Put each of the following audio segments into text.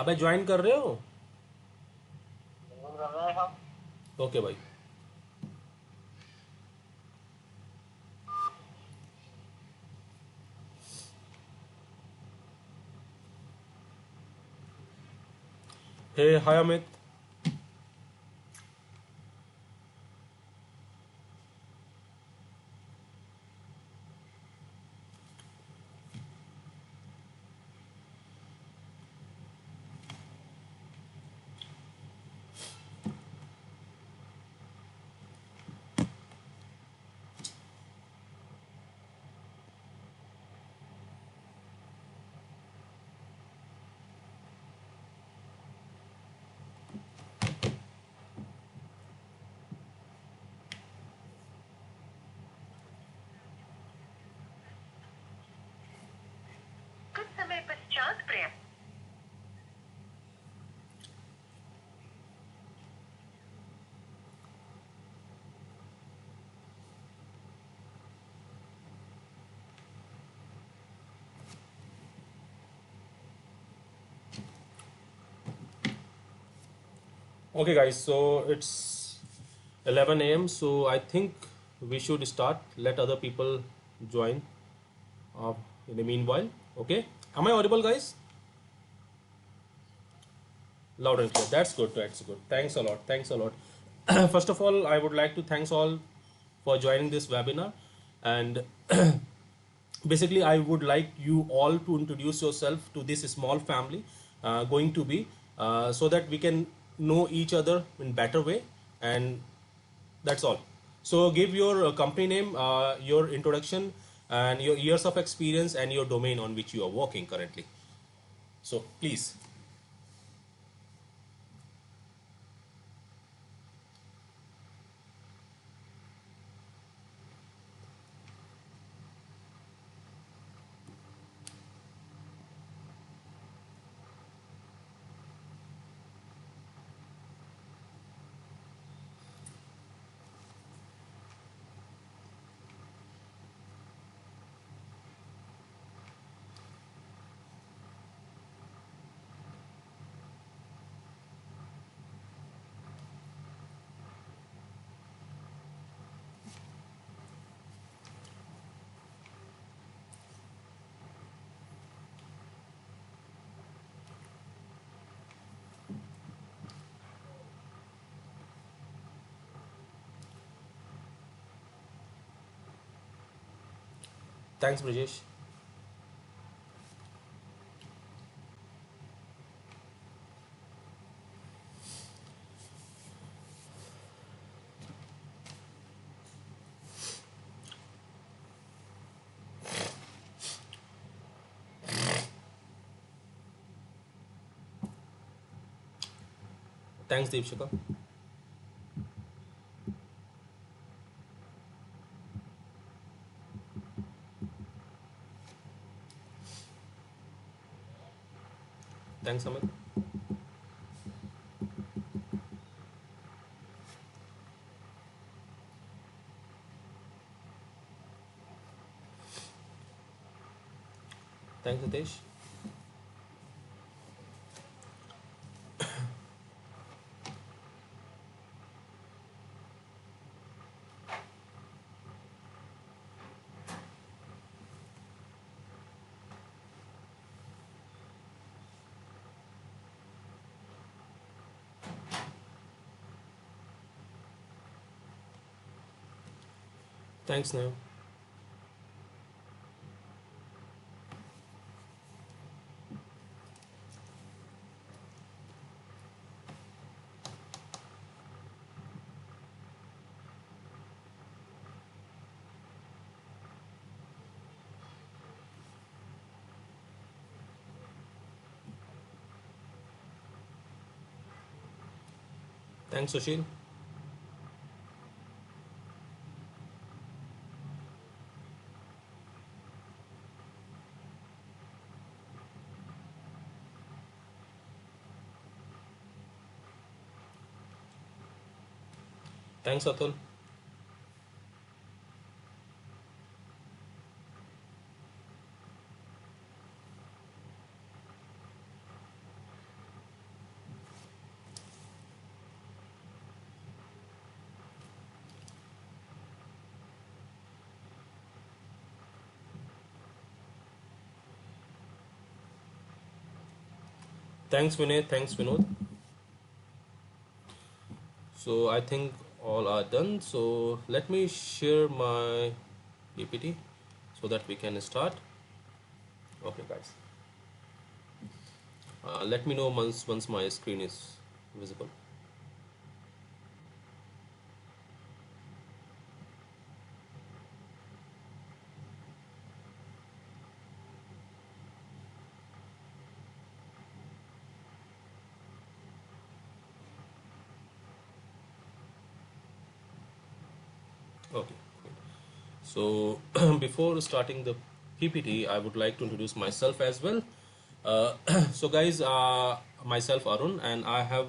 अबे ज्वाइन कर रहे हो? कर रहे हैं हम। ओके भाई। हे हाय अमित। कुछ समय पश्चात प्रयास। Okay guys, so it's 11 a.m. so I think we should start. Let other people join uh, in the meanwhile. Okay, am I audible guys? Loud and clear. That's good. That's good. Thanks a lot. Thanks a lot. First of all, I would like to thanks all for joining this webinar. And basically, I would like you all to introduce yourself to this small family going to be so that we can know each other in better way. And that's all. So give your company name, your introduction, and your years of experience and your domain on which you are working currently. So please. Thanks, Brajesh. Thanks, Deepshika. Thanks, Amit. Thanks, Hitesh. Thanks, Neo. Thanks, Sushil. Thanks, Atul. Thanks Vinay, thanks Vinod. So I think all are done. So let me share my PPT so that we can start. Okay, guys. Let me know once my screen is visible. Okay. So before starting the PPT, I would like to introduce myself as well. Uh, so guys, myself Arun, and I have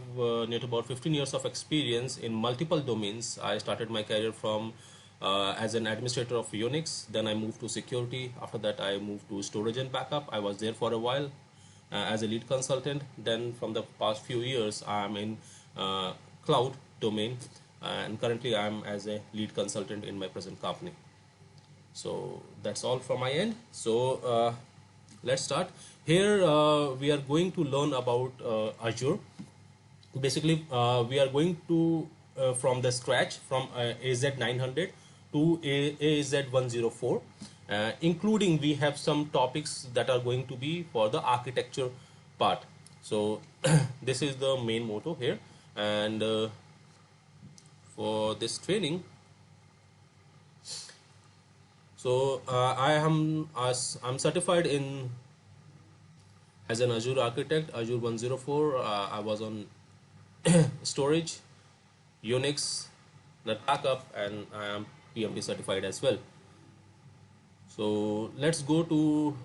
near about 15 years of experience in multiple domains. I started my career from as an administrator of Unix, then I moved to security. After that, I moved to storage and backup. I was there for a while as a lead consultant. Then from the past few years, I'm in cloud domain, and currently I'm as a lead consultant in my present company. So that's all from my end. So let's start. Here we are going to learn about Azure. Basically, we are going to from the scratch from AZ900 to AZ104, including we have some topics that are going to be for the architecture part. So this is the main motto here, and for this training, so I'm certified in as an Azure architect, Azure 104. I was on storage, Unix, net backup, and I am PMP certified as well. So let's go to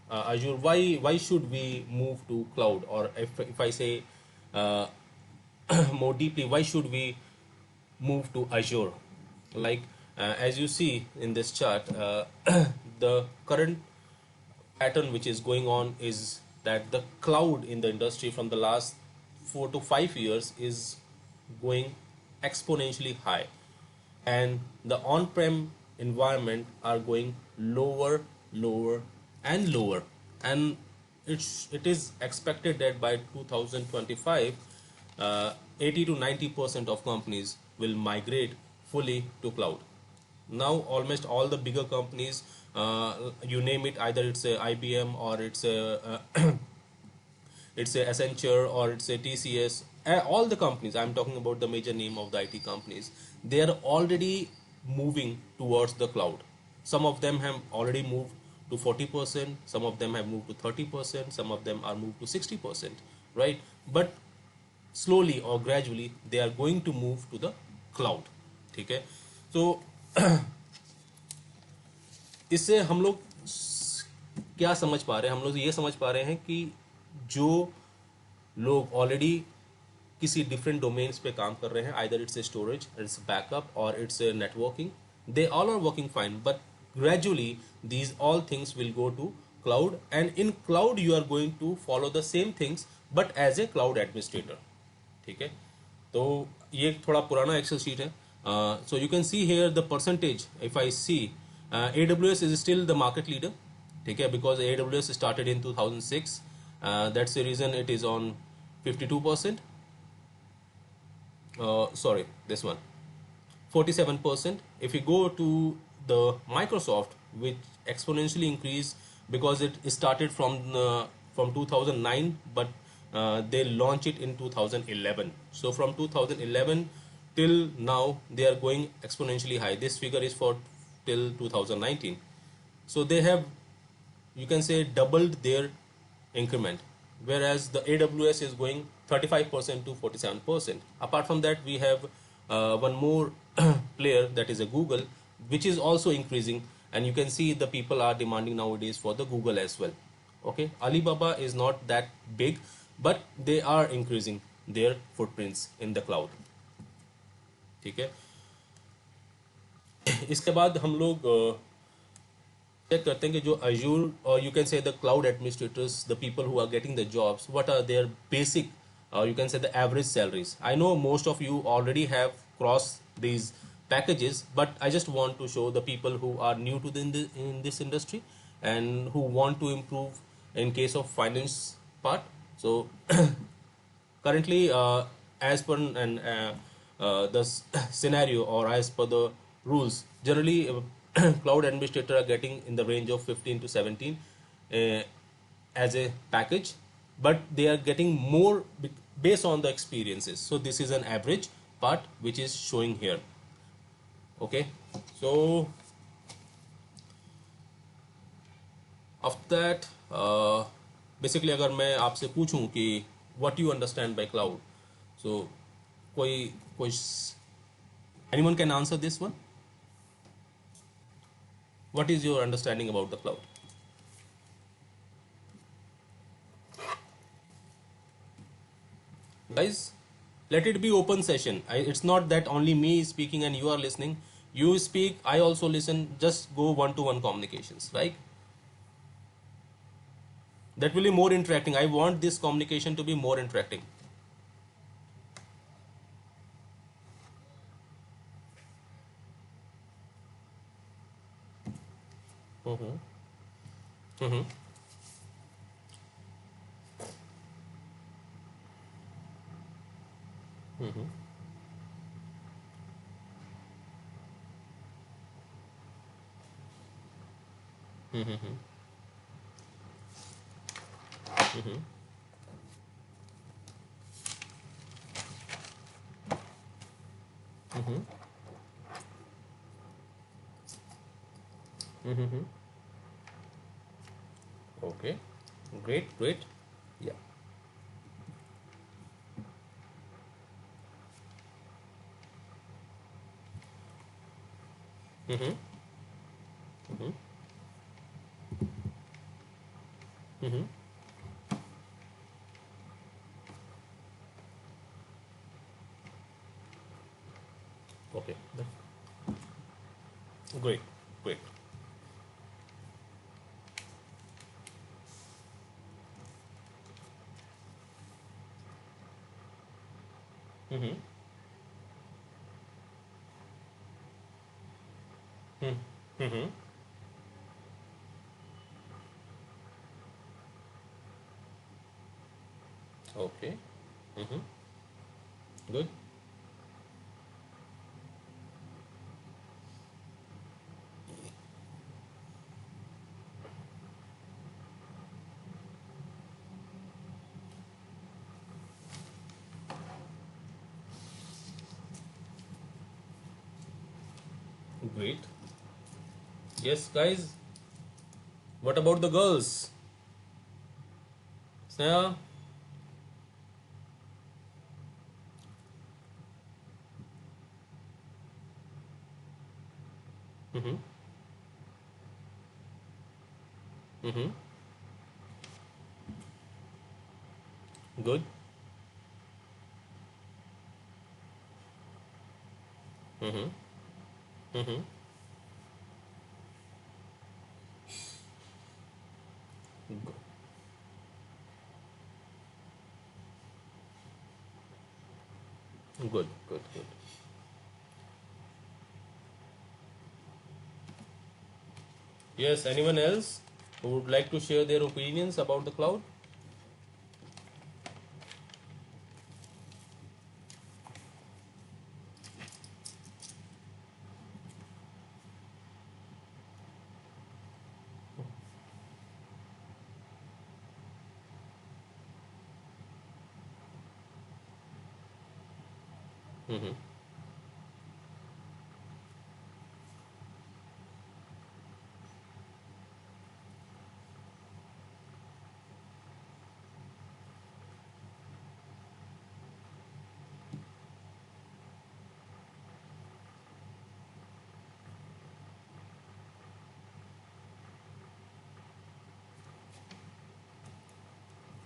Azure. Why should we move to cloud? Or if I say uh, more deeply, why should we move to Azure? Like as you see in this chart, the current pattern which is going on is that the cloud in the industry from the last 4 to 5 years is going exponentially high, and the on-prem environment are going lower, lower, and lower, and it is expected that by 2025, 80 to 90% of companies will migrate fully to cloud. Now almost all the bigger companies, you name it, either it's a IBM or it's a it's a Accenture or it's a TCS, all the companies, I'm talking about the major name of the IT companies, they are already moving towards the cloud. Some of them have already moved to 40%, some of them have moved to 30%, some of them are moved to 60%, right? But slowly or gradually they are going to move to the cloud. ठीक है? So इससे हम लोग क्या समझ पा रहे हैं? हम लोग ये समझ पा रहे हैं कि जो लोग ऑलरेडी किसी डिफरेंट डोमेन्स पे काम कर रहे हैं, either it's a storage, it's backup और it's a networking, they all are working fine, but gradually these all things will go to cloud, and in cloud you are going to follow the same things but as a cloud administrator. ठीक है? तो ये थोड़ा पुराना Excel sheet है. So you can see here the percentage. If I see AWS is still the market leader, ठीक है, because AWS started in 2006. That's the reason it is on 52%. Sorry, this one 47%. If you go to the Microsoft, which exponentially increased because it started from 2009, but they launched it in 2011. So from 2011 till now they are going exponentially high. This figure is for till 2019. So they have, you can say, doubled their increment, whereas the AWS is going 35% to 47%. Apart from that, we have one more player, that is a Google, which is also increasing, and you can see the people are demanding nowadays for the Google as well. Okay, Alibaba is not that big, but they are increasing their footprints in the cloud. ठीक है? इसके बाद हम लोग check करते हैं कि जो Azure, or you can say the cloud administrators, the people who are getting the jobs, what are their basic, you can say the average salaries. I know most of you already have crossed these packages, but I just want to show the people who are new to in this industry and who want to improve in case of finance part. So currently, as per scenario, or as per the rules, generally cloud administrator are getting in the range of 15 to 17 uh, as a package, but they are getting more based on the experiences. So this is an average part which is showing here. Okay, so after that, basically अगर मैं आपसे पूछूं कि what you understand by cloud, so कोई कोई anyone can answer this one. What is your understanding about the cloud? Guys, let it be open session. It's not that only me is speaking and you are listening. You speak, I also listen. Just go one to one communications, right? That will be more interacting. I want this communication to be more interacting. Mm-hmm. Mm-hmm. Mm-hmm. Mm-hmm. Mm-hmm. Mm-hmm. Mm-hmm. Okay, great, great. Yeah. Mm-hmm. Mm-hmm. Mm-hmm. Okay. Great, great. Mm-hmm. Mm-hmm. Okay. Mm-hmm. Good. Great. Yes, guys. What about the girls? Sneha? Mm-hmm. Mm-hmm. Good. Mm-hmm. Mm-hmm. Good, good, good. Yes, anyone else who would like to share their opinions about the cloud? Mm-hmm.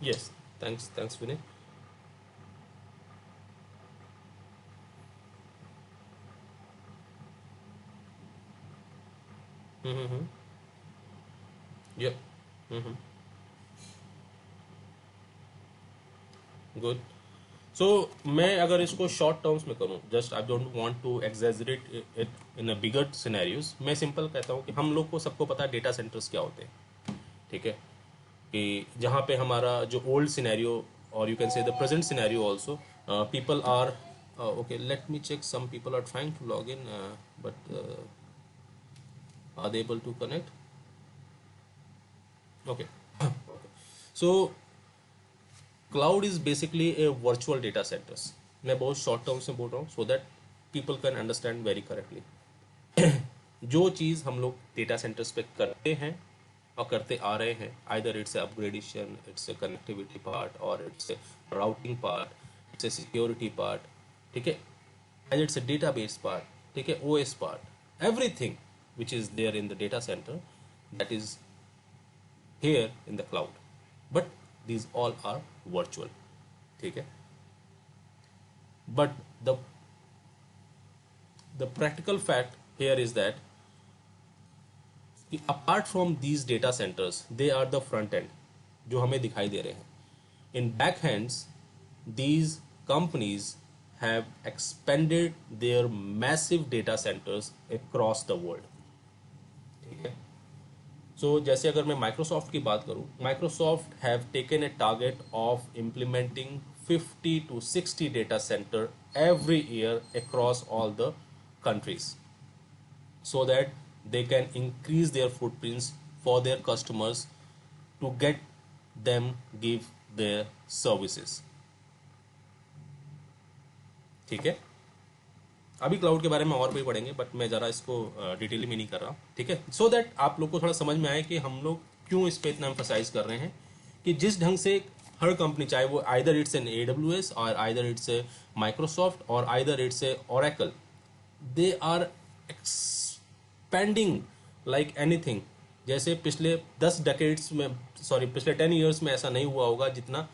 Yes. Thanks, Vinay. Mm-hmm. Yep. Mm-hmm. Good. So मैं अगर इसको short terms में करूँ, just I don't want to exaggerate it in a bigger scenarios. मैं simple कहता हूँ कि हम लोग को सबको पता है डेटा सेंटर्स क्या होते हैं. ठीक है. कि जहाँ पे हमारा जो ओल्ड सिनेरियो और you can say the present scenario also people are okay let me check some people are trying to log in but are they able to connect okay so cloud is basically a virtual data centers मैं बहुत short term से बोल रहा हूँ so that people can understand very correctly जो चीज़ हम लोग डेटा सेंटर्स पे करते हैं और करते आ रहे हैं either it's upgradation it's a connectivity part और it's a routing part it's a security part ठीक है as it's a database part ठीक है OS part everything which is there in the data center that is here in the cloud but these all are virtual ठीक है but the practical fact here is that apart from these data centers they are the front end जो हमें दिखाई दे रहे हैं in back hands these companies have expanded their massive data centers across the world ठीक है सो जैसे अगर मैं माइक्रोसॉफ्ट की बात करूं Microsoft have taken a target of implementing 50 to 60 data center every year across all the countries so that they can increase their footprints for their customers to get them give their services ठीक है अभी cloud के बारे में और भी पढ़ेंगे but मैं ज़रा इसको डिटेल में नहीं कर रहा ठीक है सो दैट आप लोग को थोड़ा समझ में आए कि हम लोग क्यों इस पे इतना एम्फसाइज कर रहे हैं कि जिस ढंग से हर कंपनी चाहे वो आइदर इट्स एन AWS और आइदर इट्स ए माइक्रोसॉफ्ट और either it's a Oracle they are expanding like anything जैसे पिछले 10 डेकेड्स में पिछले 10 ईयर्स में ऐसा नहीं हुआ होगा जितना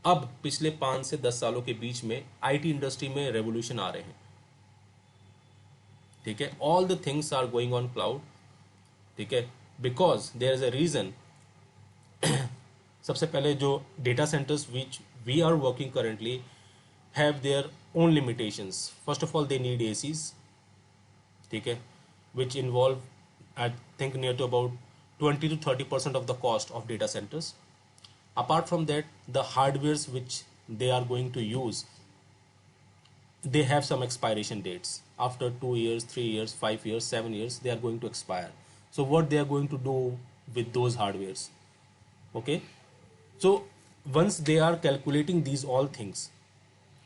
अब पिछले 5 से 10 सालों के बीच में IT इंडस्ट्री में रेवोल्यूशन आ रहे हैं ठीक है all the things are going on cloud ठीक है because there is a reason सबसे पहले जो data centers which we are working currently have their own limitations first of all they need ACs ठीक है which involve I think near to about 20 to 30% of the cost of data centers apart from that the hardwares which they are going to use they have some expiration dates after 2 years 3 years 5 years 7 years they are going to expire so what they are going to do with those hardwares okay so once they are calculating these all things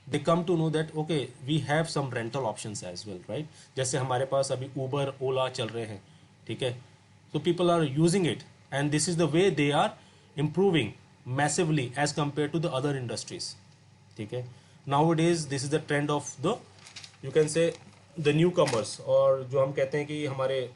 they come to know that okay we have some rental options as well right जैसे हमारे पास अभी Uber Ola चल रहे हैं ठीक है so people are using it and this is the way they are improving massively as compared to the other industries ठीक है nowadays this is the trend of the you can say the newcomers और जो हम कहते हैं कि हमारे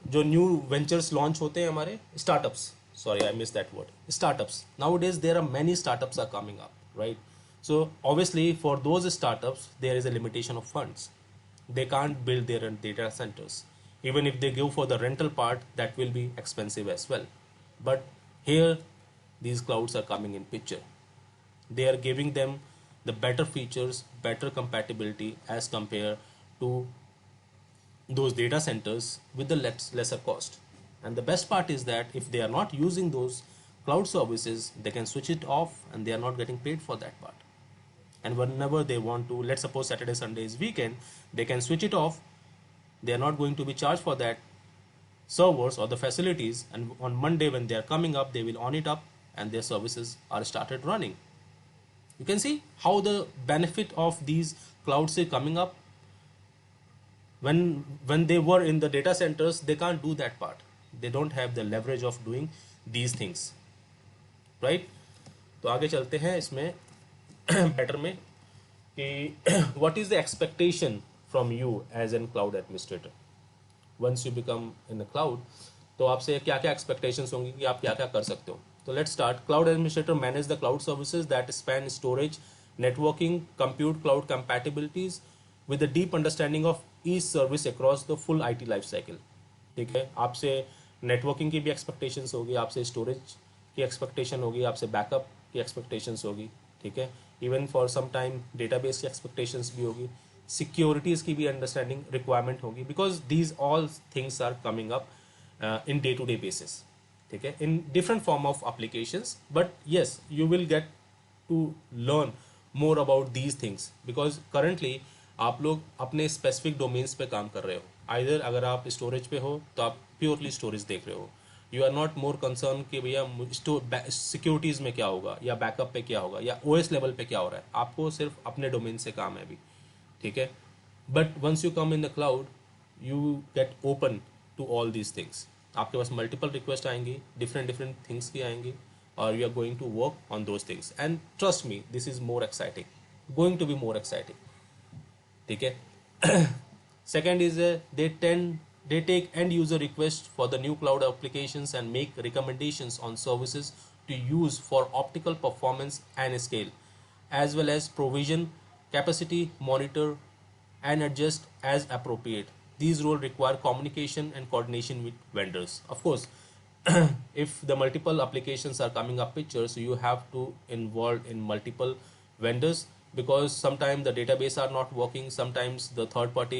जो न्यू वेंचर्स लॉन्च होते हैं हमारे startups sorry I miss that word startups nowadays there are many startups are coming up right so obviously for those startups there is a limitation of funds they can't build their own data centers even if they go for the rental part that will be expensive as well but here these clouds are coming in picture they are giving them the better features better compatibility as compared to those data centers with the lesser cost and the best part is that if they are not using those cloud services they can switch it off and they are not getting paid for that part and whenever they want to let's suppose Saturday Sunday is weekend they can switch it off they are not going to be charged for that servers or the facilities and on Monday when they are coming up they will on it up and their services are started running you can see how the benefit of these clouds is coming up when they were in the data centers they can't do that part they don't have the leverage of doing these things right तो आगे चलते हैं इसमें better में कि what is the expectation from you as a cloud administrator once you become in the cloud तो आपसे क्या क्या expectations होंगी कि आप क्या क्या कर सकते हो तो let's start cloud administrator manage the cloud services that span storage networking compute cloud compatibilities with a deep understanding of each service across the full IT life cycle ठीक है आपसे नेटवर्किंग की भी एक्सपेक्टेशंस होगी आपसे स्टोरेज की expectation होगी आपसे बैकअप की एक्सपेक्टेशंस होगी ठीक है even for some time database की एक्सपेक्टेशंस भी होगी सिक्योरिटीज़ की भी अंडरस्टैंडिंग रिक्वायरमेंट होगी, because these all things are coming up in day to day basis, ठीक है, in different form of applications, but yes you will get to learn more about these things, because currently आप लोग अपने specific domains पे काम कर रहे हो। आइदर अगर आप स्टोरेज पे हो तो आप प्योरली स्टोरेज देख रहे हो, you are not more concern कि भैया सिक्योरिटीज़ में क्या होगा या बैकअप पे क्या होगा या ओएस लेवल पे क्या हो रहा है, आपको सिर्फ अपने डोमेन से काम है अभी, ठीक है। But once you come in the cloud you get open to all these things, आपके पास मल्टीपल रिक्वेस्ट आएंगी, डिफरेंट डिफरेंट थिंग्स की आएंगी, और you are going to work on those things, and trust me this is more exciting, going to be more exciting, ठीक है। Second is they take end user requests for the new cloud applications and make recommendations on services to use for optimal performance and scale, as well as provision capacity, monitor and adjust as appropriate. These roles require communication and coordination with vendors. Of course, if the multiple applications are coming up picture, so you have to involve in multiple vendors, because sometimes the database are not working, sometimes the third party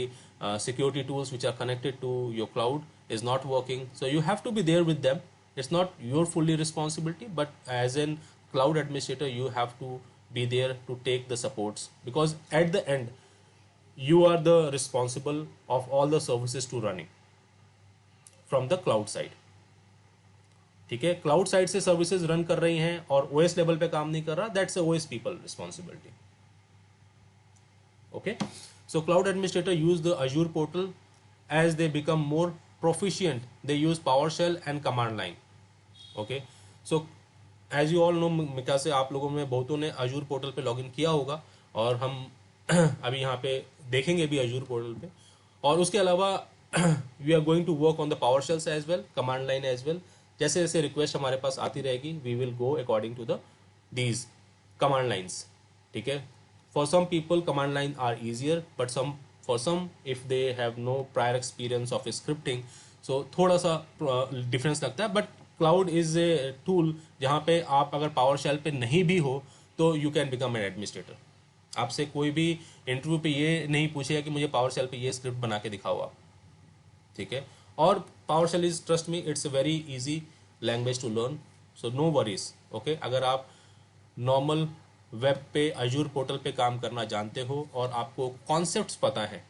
security tools which are connected to your cloud is not working, so you have to be there with them. It's not your fully responsibility, but as an cloud administrator you have to be there to take the supports, because at the end you are the responsible of all the services to running from the cloud side, ठीक है। Cloud side से services run कर रही हैं और OS level पे काम नहीं कर रहा, that's OS people responsibility, okay. So cloud administrator use the Azure portal, as they become more proficient they use PowerShell and command line, okay. So as you all know, मिका से आप लोगों में बहुतों ने अजूर पोर्टल पे login किया होगा, और हम अभी यहाँ पे देखेंगे भी अजूर पोर्टल पे, और उसके अलावा we are going to work on the PowerShells as well, command line as well. जैसे जैसे रिक्वेस्ट हमारे पास आती रहेगी we will go according to the these command lines, ठीक है। For some people command line are easier, but for some if they have no prior experience of scripting, so थोड़ा सा डिफरेंस लगता है। But cloud is a tool जहाँ पे आप अगर पावर शेल पे नहीं भी हो तो you can become an administrator. आपसे कोई भी इंटरव्यू पे ये नहीं पूछेगा कि मुझे पावर शेल पे ये स्क्रिप्ट बना के दिखाओ आप, ठीक है। और PowerShell is, trust me, it's a very easy language to learn, so no worries, okay। अगर आप नॉर्मल वेब पे अजूर पोर्टल पे काम करना जानते हो और आपको कॉन्सेप्ट्स पता है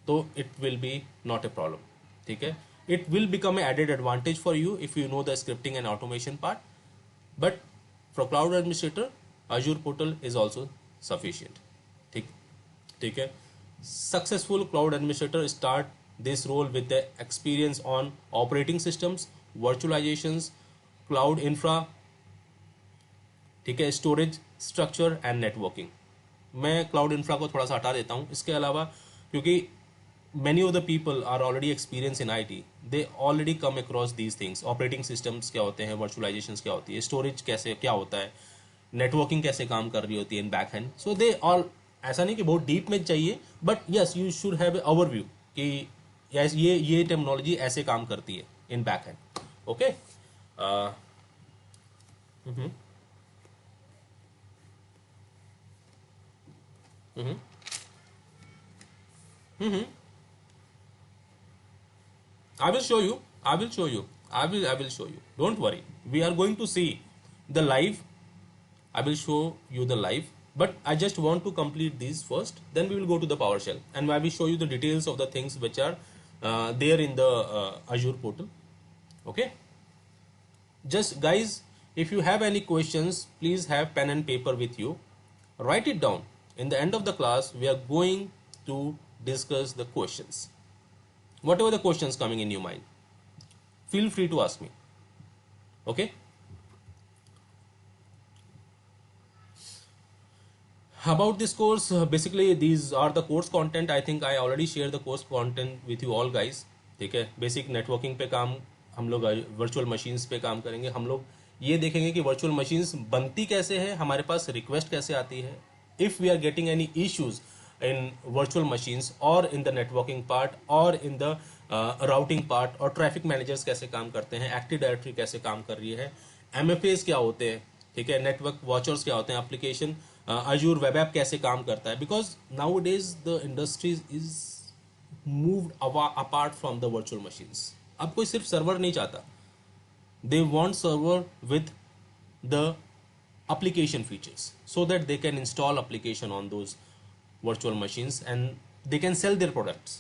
तो it will be not a problem, ठीक है। It will become a added advantage for you if you know the scripting and automation part, but for cloud administrator Azure portal is also sufficient, ठीक है। Successful cloud administrator start this role with the experience on operating systems, virtualizations, cloud infra, ठीक है, storage structure and networking. मैं cloud infra को थोड़ा सा हटा देता हूँ इसके अलावा, क्योंकि many of the people are already experienced in IT, they already come across these things। Operating systems क्या होते हैं, वर्चुअलाइजेशंस क्या होती है, स्टोरेज कैसे क्या होता है, नेटवर्किंग कैसे काम कर रही होती है in back hand. So they all, ऐसा नहीं कि बहुत डीप में चाहिए, but yes you should have overview कि यस ये टेक्नोलॉजी ऐसे काम करती है in back hand, okay. I will show you. I will show you. I will show you. Don't worry. We are going to see the live. I will show you the live. But I just want to complete these first. Then we will go to the PowerShell, and I will show you the details of the things which are there in the Azure portal. Okay. Just guys, if you have any questions, please have pen and paper with you. Write it down. In the end of the class, we are going to discuss the questions. Whatever the questions coming in your mind, feel free to ask me. Okay. About this course, basically these are the course content. I think I already shared the course content with you all guys. ठीक है, basic networking पे काम हम लोग virtual machines पे काम करेंगे। हम लोग ये देखेंगे कि वर्चुअल मशीन्स बनती कैसे है, हमारे पास रिक्वेस्ट कैसे आती है, if we are getting any issues in virtual machines or in the networking part or in the routing part, और ट्रैफिक मैनेजर्स कैसे काम करते हैं, एक्टिव डायरेक्टरी कैसे काम कर रही है, MFAs क्या होते हैं, ठीक है, नेटवर्क वॉचर्स क्या होते हैं, एप्लीकेशन Azure web app कैसे काम करता है, because nowadays the industry is moved apart from the virtual machines. अब कोई सिर्फ सर्वर नहीं चाहता, they want server with the application features so that they can install application on those virtual machines and they can sell their products.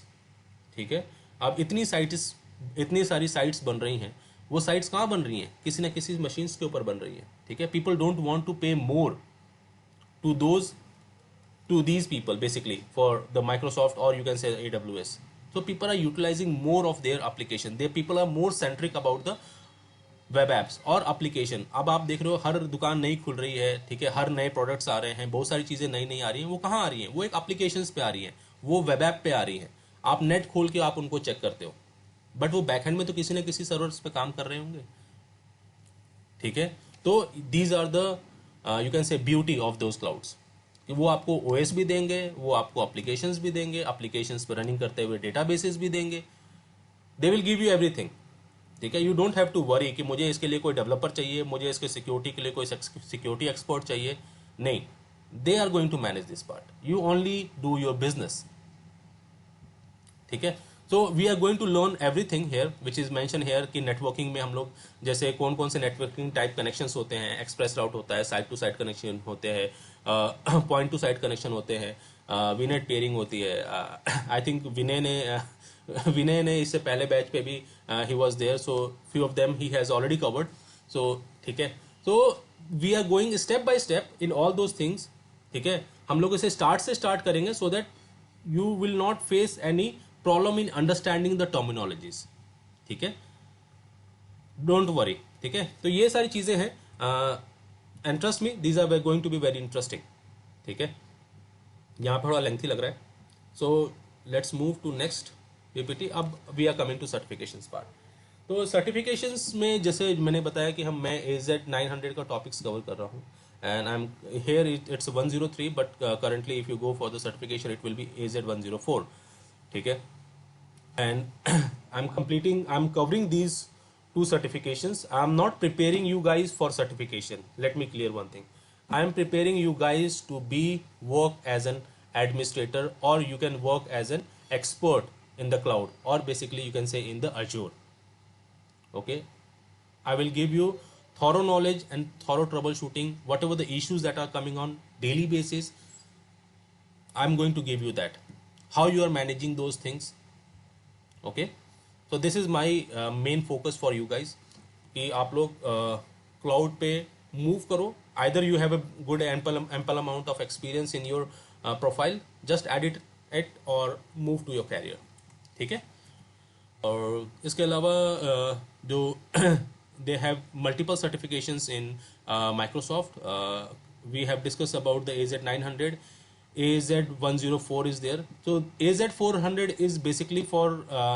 ठीक है, अब इतनी सारी साइट्स बन रही हैं, वो साइट्स कहाँ बन रही हैं, किसी ना किसी मशीन्स के ऊपर बन रही हैं. ठीक है, people don't want to pay more to those to these people basically for the Microsoft or you can say AWS. So people are utilizing more of their application. They people are more centric about the web apps और application. अब आप देख रहे हो हर दुकान नई खुल रही है. ठीक है, हर नए प्रोडक्ट्स आ रहे हैं, बहुत सारी चीज़ें नई नई आ रही हैं. वो कहाँ आ रही हैं, वो एक एप्लीकेशंस पे आ रही हैं, वो वेब ऐप पे आ रही हैं. आप नेट खोल के आप उनको चेक करते हो, बट वो बैकएंड में तो किसी न किसी सर्वर्स पे काम कर रहे होंगे. ठीक है, तो these are the you can say beauty of those clouds. वो आपको ओएस भी देंगे, वो आपको एप्लीकेशंस भी देंगे, एप्लीकेशंस पर रनिंग करते हुए डेटाबेसेस भी देंगे. They will give you everything. ठीक है, you don't have to worry कि मुझे इसके लिए कोई डेवलपर चाहिए, मुझे इसके सिक्योरिटी के लिए कोई सिक्योरिटी एक्सपर्ट चाहिए. नहीं, they are going to manage this part. You only do your business. ठीक है, so we are going to learn everything here which is mention here कि नेटवर्किंग में हम लोग जैसे कौन कौन से नेटवर्किंग टाइप कनेक्शंस होते हैं. एक्सप्रेस राउट होता है, साइट टू साइट कनेक्शन होते हैं, पॉइंट टू साइट कनेक्शन होते हैं, विनेट पेयरिंग होती है. आई थिंक विनय ने इससे पहले बैच पे भी he was there, so few of them he has already covered. So ठीक है, so we are going step by step in all those things. ठीक है, हम लोग इसे स्टार्ट करेंगे so that you will not face any problem in understanding the terminologies. ठीक है, डोंट वरी. ठीक है, तो ये सारी चीजें हैं and trust me these are going to be very interesting. ठीक है, यहाँ पर थोड़ा लेंथी लग रहा है, so let's move to next PPT. अब we are coming to certifications part. तो सर्टिफिकेशंस में जैसे मैंने बताया कि मैं AZ900 का टॉपिक्स कवर कर रहा हूँ and I am hair it's 103 but currently if you go for the certification it will B AZ104. ठीक है, and I'm covering these two certifications. I'm not preparing you guys for certification. Let me clear one thing. I'm preparing you guys to work as an administrator, or you can work as an expert in the cloud, or basically you can say in the Azure. Okay, I will give you thorough knowledge and thorough troubleshooting. Whatever the issues that are coming on daily basis, I'm going to give you that. How you are managing those things. Okay, so this is my main focus for you guys कि आप लोग cloud पे move करो. Either you have a good ample amount of experience in your profile, just add it or move to your career. ठीक है, और इसके अलावा जो they have multiple certifications in Microsoft. We have discussed about the AZ900. AZ104 is there. So AZ400 is basically for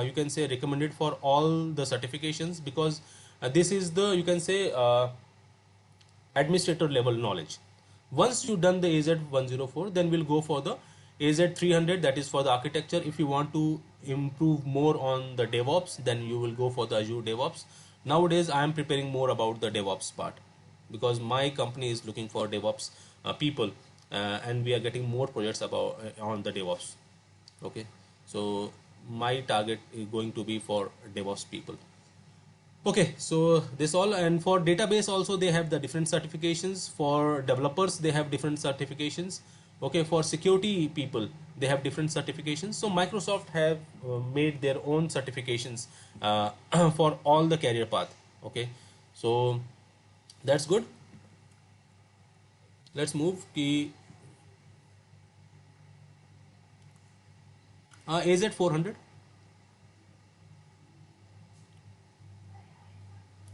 you can say recommended for all the certifications, because this is the you can say administrator level knowledge. Once you done the AZ104, then we'll go for the AZ300, that is for the architecture. If you want to improve more on the DevOps, then you will go for the Azure DevOps. Nowadays I am preparing more about the DevOps part because my company is looking for DevOps people, and we are getting more projects about on the DevOps. Okay, so my target is going to be for DevOps people. Okay, so this all, and for database also they have the different certifications. For developers they have different certifications. Okay, for security people they have different certifications. So Microsoft have made their own certifications for all the career path. Okay, so that's good. Let's move ki AZ400.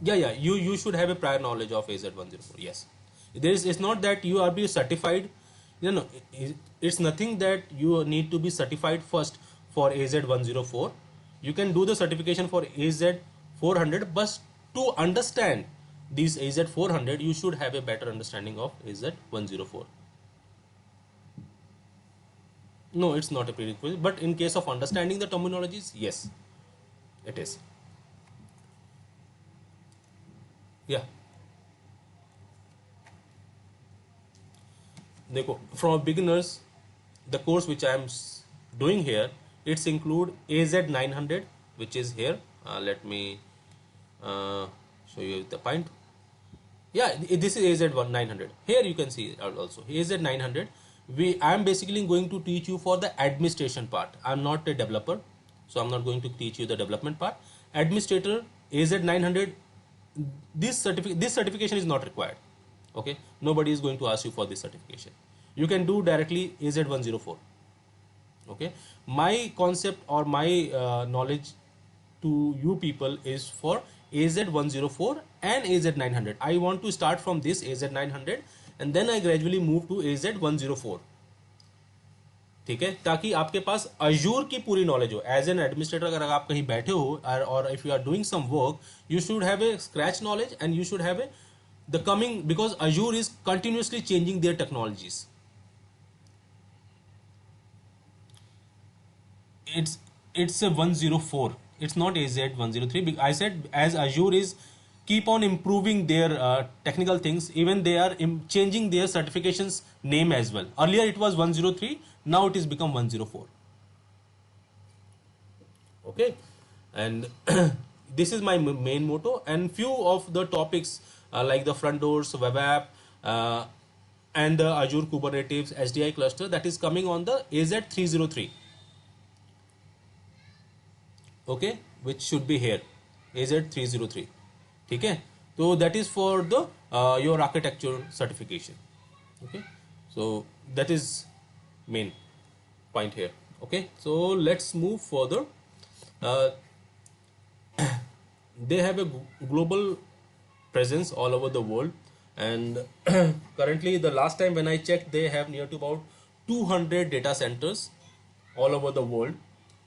Yeah, you should have a prior knowledge of AZ104. Yes, it's not that you are be certified. No, it's nothing that you need to be certified first for AZ104. You can do the certification for AZ400, but to understand these AZ400 you should have a better understanding of AZ104. No, it's not a prerequisite, but in case of understanding the terminologies, yes, it is. Yeah. देखो, from beginners, the course which I am doing here, it's include AZ900, which is here. Let me show you the point. Yeah, this is AZ900. Here you can see it also AZ900. I am basically going to teach you for the administration part. I'm not a developer, so I'm not going to teach you the development part. Administrator AZ900. This certification is not required. Okay, nobody is going to ask you for this certification. You can do directly AZ104. Okay, my concept or my knowledge to you people is for AZ104 and AZ900. I want to start from this AZ900 and then I gradually move to AZ104. ठीक है, ताकि आपके पास Azzur की पूरी knowledge हो. As an administrator अगर आप कहीं बैठे हो और if you are doing some work, you should have a scratch knowledge and you should have a the coming, because Azure is continuously changing their technologies. It's a 104. It's not AZ103. I said as Azure is keep on improving their technical things. Even they are changing their certifications name as well. Earlier it was 103. Now it is become 104. Okay, and this is my main motto. And few of the topics like the front doors, web app, and the Azure Kubernetes SDI cluster, that is coming on the AZ303. Okay, which should be here AZ303. ठीक है, तो that is for the your architecture certification. Okay, so that is main point here. Okay, so let's move further. They have a global presence all over the world, and currently the last time when I checked, they have near to about 200 data centers all over the world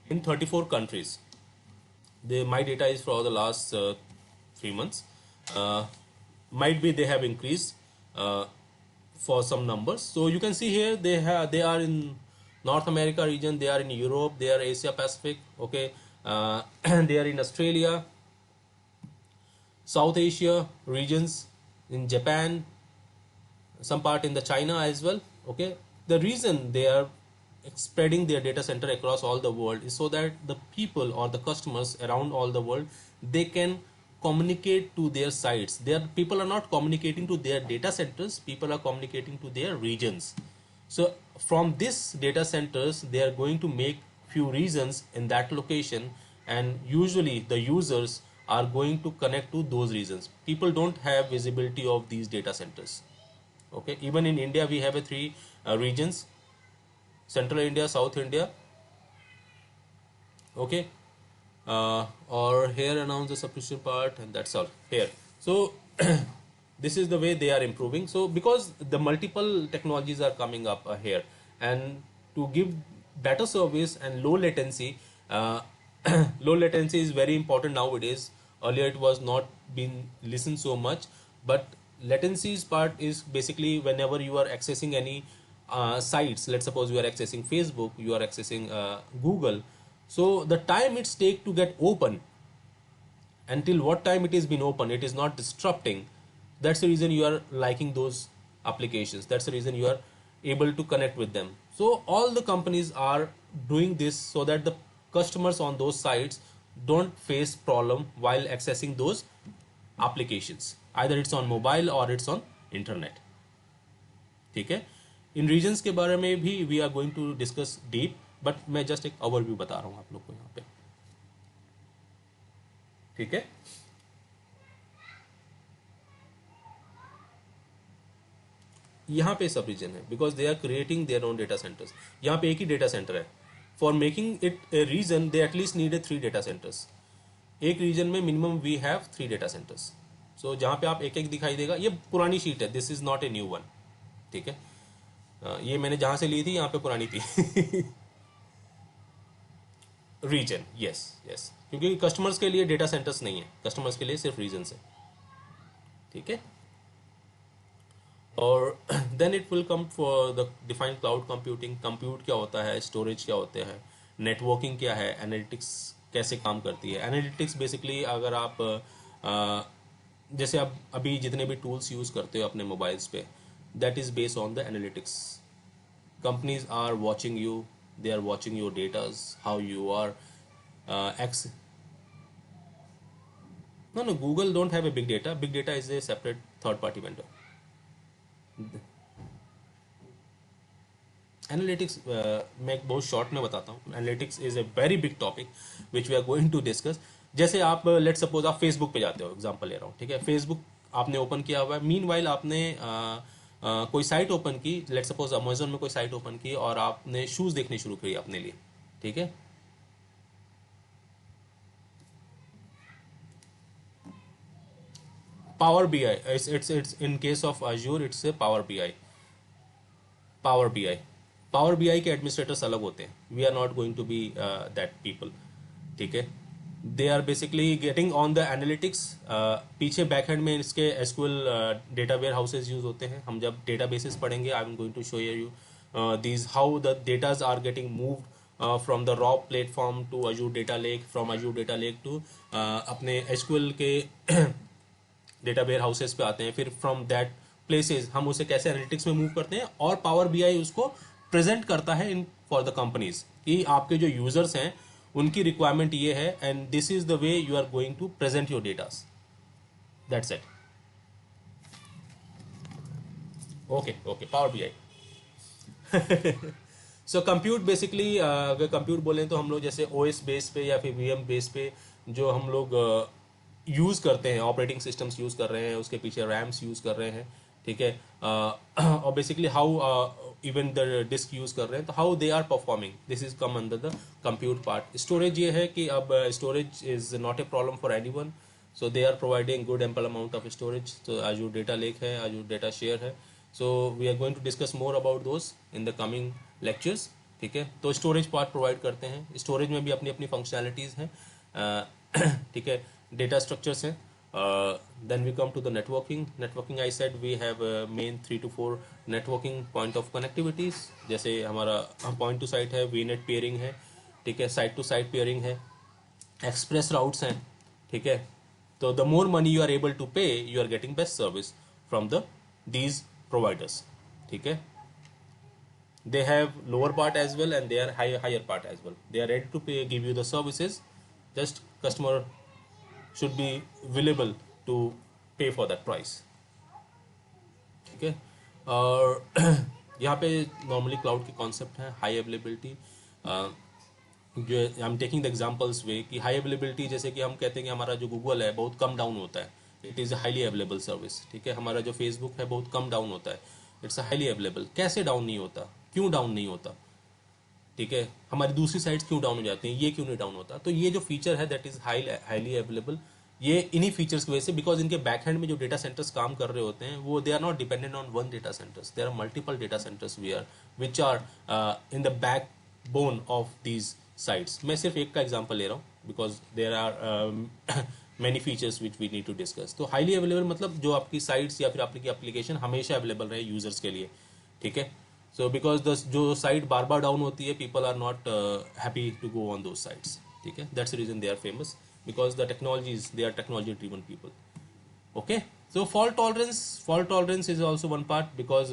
in 34 countries. My data is for the last 3 months. Might be they have increased for some numbers. So you can see here they are in North America region, they are in Europe, they are Asia Pacific. Okay, and they are in Australia, South Asia regions, in Japan, some part in the China as well. Okay, the reason they are spreading their data center across all the world is so that the people or the customers around all the world, they can communicate to their sites. Their people are not communicating to their data centers, people are communicating to their regions. So from this data centers, they are going to make few regions in that location, and usually the users are going to connect to those regions. People don't have visibility of these data centers. Okay, even in India we have a 3 regions: Central India, South India. Okay, or here announce the subscription part, and that's all here. So this is the way they are improving. So because the multiple technologies are coming up here, and to give better service and low latency, low latency is very important nowadays. Earlier it was not been listened so much, but latency's part is basically whenever you are accessing any sites. Let's suppose you are accessing Facebook, you are accessing Google. So the time it's take to get open, until what time it is been open, it is not disrupting. That's the reason you are liking those applications. That's the reason you are able to connect with them. So all the companies are doing this so that the customers on those sites don't face problem while accessing those applications. Either it's on mobile or it's on internet. ठीक है, इन regions के बारे में भी we are going to discuss deep, but मैं just एक overview बता रहा हूं आप लोग को यहाँ पे. ठीक है, यहाँ पे सब रीजन है because they are creating their own data centers. यहाँ पे एक ही डेटा सेंटर है. For making it a region they at least need a 3 data centers. एक रीजन में minimum we have 3 data centers. So जहाँ पे आप एक एक दिखाई देगा, ये पुरानी शीट है, this is not a new one. ठीक है, ये मैंने जहां से ली थी यहाँ पे पुरानी थी. रीजन, यस यस, क्योंकि कस्टमर्स के लिए डेटा सेंटर्स नहीं है, कस्टमर्स के लिए सिर्फ रीजन है. ठीक है, और then it will come for the define cloud computing. Compute क्या होता है, स्टोरेज क्या होते हैं, नेटवर्किंग क्या है, एनालिटिक्स कैसे काम करती है. एनालिटिक्स बेसिकली अगर आप जैसे आप अभी जितने भी टूल्स यूज करते हो अपने मोबाइल्स पे, that is based on the analytics. Companies are watching you, they are watching your data, how you are no, Google don't have a big data. Big data is a separate third party vendor. Analytics मैं एक बहुत short में बताता हूँ. Analytics is a very big topic which we are going to discuss. जैसे आप let suppose आप Facebook पे जाते हो, एग्जांपल ले रहा हूँ, ठीक है. फेसबुक आपने ओपन किया हुआ है, मीनवाइल आपने कोई साइट ओपन की, लेट सपोज अमेजोन में कोई साइट ओपन की और आपने शूज देखने शुरू किए अपने लिए, ठीक है. Power BI, it's in case of Azure it's a Power BI. Power BI. Power BI के एडमिनिस्ट्रेटर्स अलग होते हैं. We are not going to be that people, ठीक है. They are basically getting on the analytics. पीछे backend में इसके SQL data warehouses use होते हैं. हम जब डेटा बेसिस पढ़ेंगे I am going to show you these how the datas are getting moved from the raw platform to Azure data lake, from Azure data lake to अपने SQL के data where houses पे आते हैं. फिर from that places हम उसे कैसे analytics में मूव करते हैं और पावर बीआई उसको प्रेजेंट करता है इन फॉर द कंपनीज कि आपके जो यूजर्स हैं उनकी रिक्वायरमेंट ये है and this is the way you are going to present your datas. That's it. Okay okay, power BI. So compute basically, अगर कंप्यूट बोलें तो हम लोग जैसे ओएस बेस पे या फिर वीएम बेस पे जो हम लोग यूज़ करते हैं, ऑपरेटिंग सिस्टम्स यूज़ कर रहे हैं, उसके पीछे रैम्स यूज़ कर रहे हैं, ठीक है. और basically how even the disk use कर रहे हैं, तो how they are performing, this is come under the compute part. Storage ये है कि अब storage is not a problem for anyone, so they are providing good ample amount of storage. तो Azure data lake है, Azure data share है. So we are going to discuss more about those in the coming lectures, ठीक है. तो storage part provide करते हैं. Storage में भी अपनी अपनी फंक्शनैलिटीज़ हैं, ठीक है. डेटा स्ट्रक्चर्स हैं. Then we come to the networking. Networking, I said we have main 3 to 4 networking point of connectivities. जैसे हमारा point to site है, VNet peering है, ठीक है, site to site peering है, express routes हैं, ठीक है. तो the more money you are able to pay, you are getting best service from these providers, ठीक है. They have lower part as well and they are higher part as well. They are ready to pay, give you the services. Just customer should be available to pay for that price, ठीक है. और यहाँ पे normally cloud के concept है high availability. जो I am taking the examples वे कि हाई अवेलेबिलिटी, जैसे कि हम कहते हैं कि हमारा जो गूगल है बहुत कम डाउन होता है, it is a highly available service, ठीक है. हमारा जो फेसबुक है बहुत कम डाउन होता है, इट्स अ हाईली अवेलेबल. कैसे डाउन नहीं होता, क्यों डाउन नहीं होता, ठीक है. हमारी दूसरी साइट्स क्यों डाउन हो जाती हैं, ये क्यों नहीं डाउन होता. तो ये जो फीचर है दैट इज हाईली अवेलेबल. ये इन्हीं फीचर्स की वजह से, बिकॉज इनके बैक हैंड में जो डेटा सेंटर्स काम कर रहे होते हैं वो they are not dependent on one data centers, there are multiple data centers which are in the backbone of these sites. मैं सिर्फ एक का एग्जांपल ले रहा हूँ because there are many features which we need to discuss. तो highly available मतलब जो आपकी साइट्स या फिर आपकी एप्लीकेशन हमेशा अवेलेबल रहे यूजर्स के लिए, ठीक है. सो बिकॉज जो साइट बार बार डाउन होती है, people are not happy to go on those sites, ठीक है. That's the reason they are famous, because the technologies, they are technology driven people. Okay, so fault tolerance is also one part because